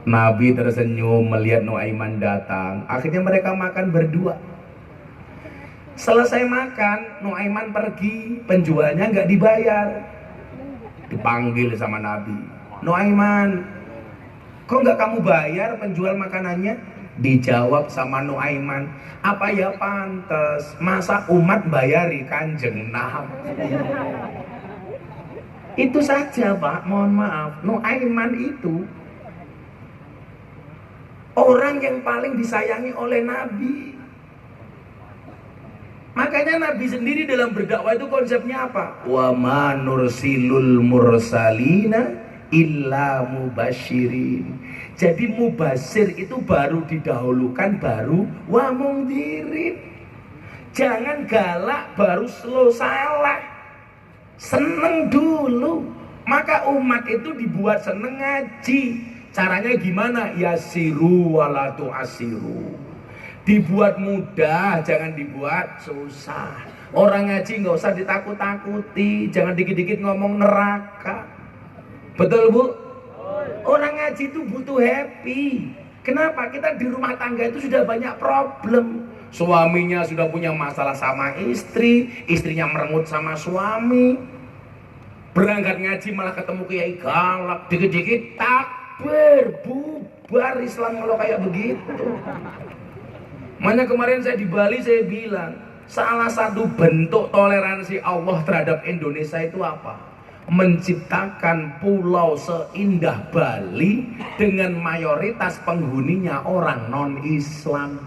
Nabi tersenyum melihat Nuaiman datang. Akhirnya mereka makan berdua. Selesai makan, Nuaiman pergi, penjualnya nggak dibayar. Dipanggil sama Nabi. Nuaiman, kok nggak kamu bayar penjual makanannya? Dijawab sama Nuaiman, apa ya pantes, masa umat bayari Kanjeng Nabi? Itu saja Pak, mohon maaf. Nuaiman itu orang yang paling disayangi oleh Nabi. Makanya Nabi sendiri dalam berdakwah itu konsepnya apa? Wa ma nursilul mursalina illa mubasyirin. Jadi mubasir itu baru didahulukan, baru wa mungdirin. Jangan galak baru slow salah. Seneng dulu. Maka umat itu dibuat seneng ngaji. Caranya gimana? Yasiru walatu asiru. Dibuat mudah, jangan dibuat susah. Orang ngaji nggak usah ditakut-takuti, jangan dikit-dikit ngomong neraka. Betul Bu? Orang ngaji itu butuh happy. Kenapa? Kita di rumah tangga itu sudah banyak problem. Suaminya sudah punya masalah sama istri, istrinya merengut sama suami. Berangkat ngaji malah ketemu kiai galak, dikit-dikit takbir, bubar Islam kalau kayak begitu. Makanya kemarin saya di Bali saya bilang, salah satu bentuk toleransi Allah terhadap Indonesia itu apa? Menciptakan pulau seindah Bali dengan mayoritas penghuninya orang non-Islam.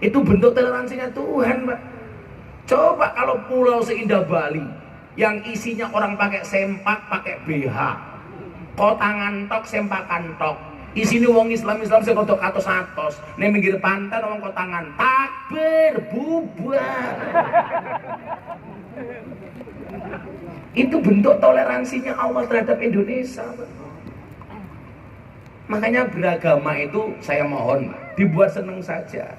Itu bentuk toleransinya Tuhan, Pak. Coba kalau pulau seindah Bali yang isinya orang pakai sempak, pakai BH, kotangan tok, sempakan tok. Isine wong Islam sing kodok atos-atos, ning pinggir pantai wong kotangan takbir bubar. Itu bentuk toleransinya Allah terhadap Indonesia. Makanya beragama itu saya mohon dibuat seneng saja.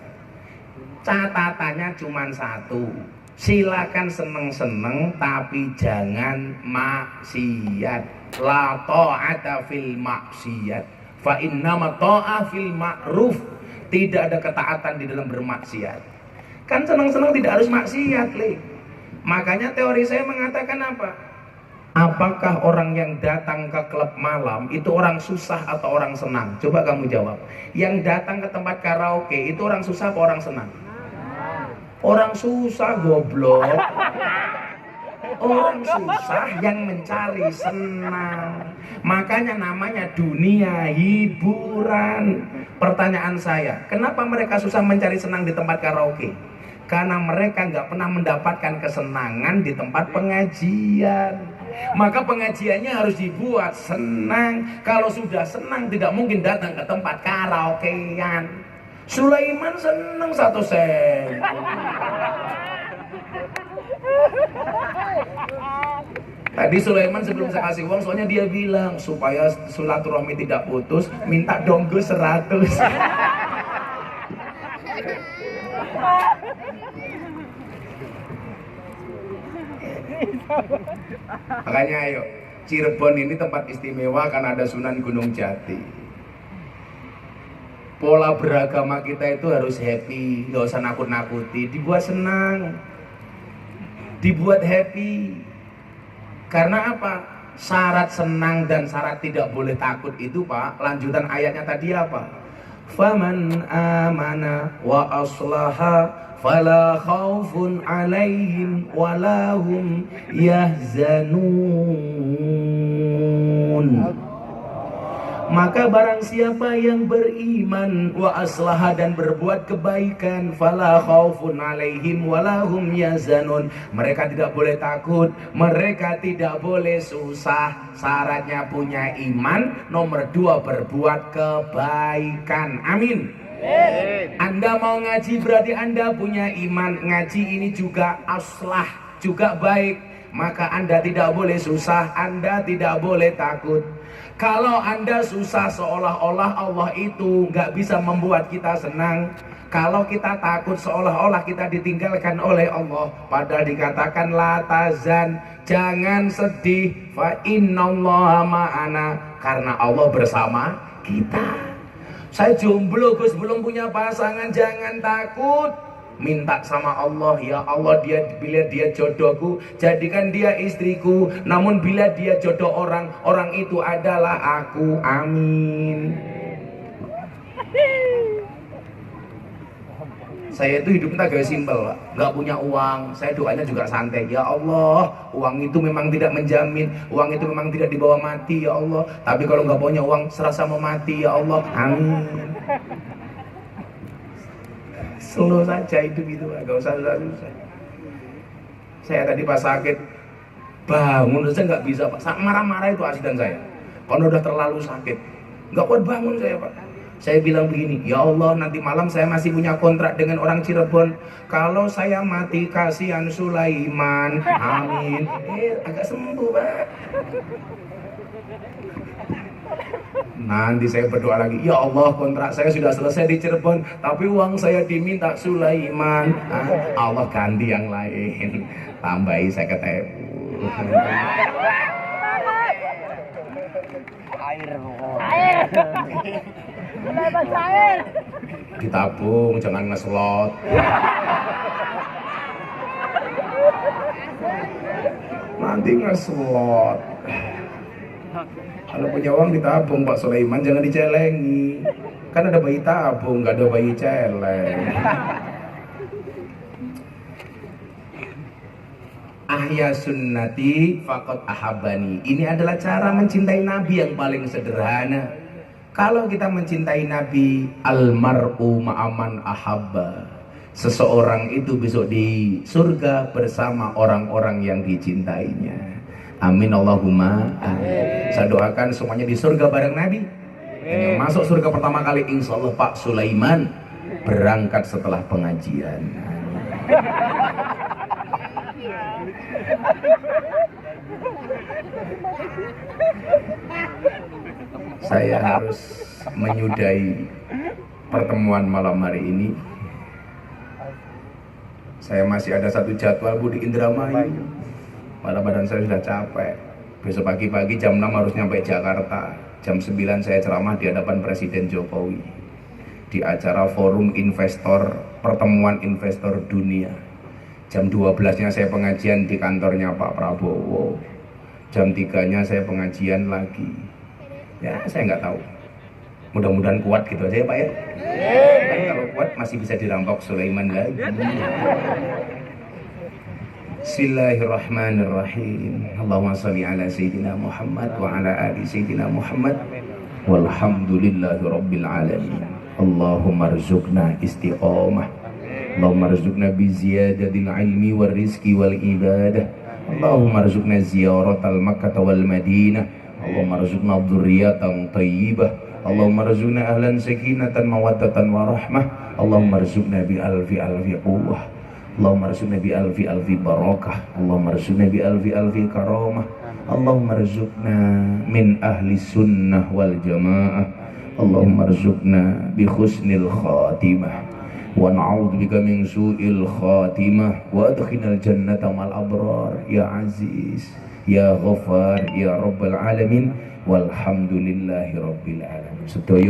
Catatannya cuma satu. Silakan seneng-seneng tapi jangan maksiat. La ta'ata fil maksiat. Fa innama ta'ah fil ma'ruf. Tidak ada ketaatan di dalam bermaksiat. Kan senang-senang tidak harus maksiat, Le. Makanya teori saya mengatakan apa? Apakah orang yang datang ke klub malam itu orang susah atau orang senang? Coba kamu jawab. Yang datang ke tempat karaoke itu orang susah atau orang senang? Orang susah, goblok. Orang susah yang mencari senang. Makanya namanya dunia hiburan. Pertanyaan saya, kenapa mereka susah mencari senang di tempat karaoke? Karena mereka nggak pernah mendapatkan kesenangan di tempat pengajian. Maka pengajiannya harus dibuat senang. Kalau sudah senang tidak mungkin datang ke tempat karaokean. Sulaiman senang satu sen. Tadi Sulaiman sebelum saya kasih uang, soalnya dia bilang supaya silaturahmi tidak putus, minta donggo 100. Makanya ayo, Cirebon ini tempat istimewa karena ada Sunan Gunung Jati. Pola beragama kita itu harus happy, gak usah nakut-nakuti, dibuat senang, dibuat happy. Karena apa? Syarat senang dan syarat tidak boleh takut itu Pak, lanjutan ayatnya tadi apa? faman amana wa aslaha fala khaufun alaihim walahum yahzanun. Maka barang siapa yang beriman wa aslaha dan berbuat kebaikan, fala khaufun alaihim walahum yahzanun, mereka tidak boleh takut, mereka tidak boleh susah. Syaratnya punya iman. Nomor 2, berbuat kebaikan. Amin. Anda mau ngaji berarti Anda punya iman. Ngaji ini juga aslah, juga baik. Maka Anda tidak boleh susah, Anda tidak boleh takut. Kalau Anda susah, seolah-olah Allah itu nggak bisa membuat kita senang. Kalau kita takut, seolah-olah kita ditinggalkan oleh Allah. Padahal dikatakan la tazan, jangan sedih, fa innallaha ma'ana, karena Allah bersama kita. Saya jomblo Gus, belum punya pasangan, jangan takut. Minta sama Allah, ya Allah, bila dia jodohku, jadikan dia istriku. Namun bila dia jodoh orang itu adalah aku. Amin. Saya itu hidupnya agak simpel, Pak. Nggak punya uang, saya doanya juga santai. Ya Allah, uang itu memang tidak menjamin, uang itu memang tidak dibawa mati, ya Allah. Tapi kalau nggak punya uang, serasa mau mati, ya Allah. Amin. Slow saja hidup itu, gak usah susah. Saya tadi pas sakit bangun saya nggak bisa, Pak. Marah-marah itu asisten saya. Kalau udah terlalu sakit, nggak kuat bangun saya, Pak. Saya bilang begini, ya Allah, nanti malam saya masih punya kontrak dengan orang Cirebon. Kalau saya mati, kasihan Sulaiman. Amin. Agak sembuh, Pak. Nanti saya berdoa lagi, ya Allah, kontrak saya sudah selesai di Cirebon, tapi uang saya diminta Sulaiman. Allah ganti yang lain, tambahi saya ketemu. Air. Air. Ditabung, jangan ngeslot. Nanti ngeslot. Kalau punya uang ditabung, Pak Sulaiman, jangan dicelengi. Kan ada bayi tabung, nggak ada bayi celeng. Ahya sunnati faqad ahabani. Ini adalah cara mencintai Nabi yang paling sederhana. Kalau kita mencintai Nabi, almar'u ma'aman ahabba. Seseorang itu besok di surga bersama orang-orang yang dicintainya. Amin Allahumma amin. Saya doakan semuanya di surga bareng Nabi. Dan yang masuk surga pertama kali insya Allah Pak Sulaiman, berangkat setelah pengajian. Saya harus menyudahi pertemuan malam hari ini. Saya masih ada satu jadwal Bu di Indramayu. Pada badan saya sudah capek. Besok pagi-pagi jam 6 harus nyampe Jakarta. Jam 9 saya ceramah di hadapan Presiden Jokowi di acara Forum Investor, Pertemuan Investor Dunia. Jam 12-nya saya pengajian di kantornya Pak Prabowo. Jam 3-nya saya pengajian lagi. Ya, saya nggak tahu. Mudah-mudahan kuat gitu aja ya Pak ya. Kan kalau kuat masih bisa dirampok Sulaiman lagi. Bismillahirrahmanirrahim. Allahumma sholli ala Sayyidina Muhammad wa ala ali Sayyidina Muhammad. Walhamdulillahi Rabbil alamin. Allahumma rzuqna istiqamah. Allahumma rzuqna bi ziyadatil ilmi wal rizqi wal ibadah. Allahumma rzuqna ziyaratal Makkah wal Madinah. Allahumma rzuqna dzurriyyatan thayyibah. Allahumma rzuqna ahlan sakinatan mawaddatan wa rahmah. Allahumma rzuqna bi alfi quwwah. Allahumma rzuqna bi alfi barakah. Allahumma rzuqna bi alfi karamah. Allahumma rzuqna min ahli sunnah wal jamaah. Allahumma rzuqna bi husnil khatimah wa na'udzubika min su'il khatimah wa adkhilnal jannata mal abrar ya aziz ya ghafar ya rabbal alamin walhamdulillahi rabbil alamin.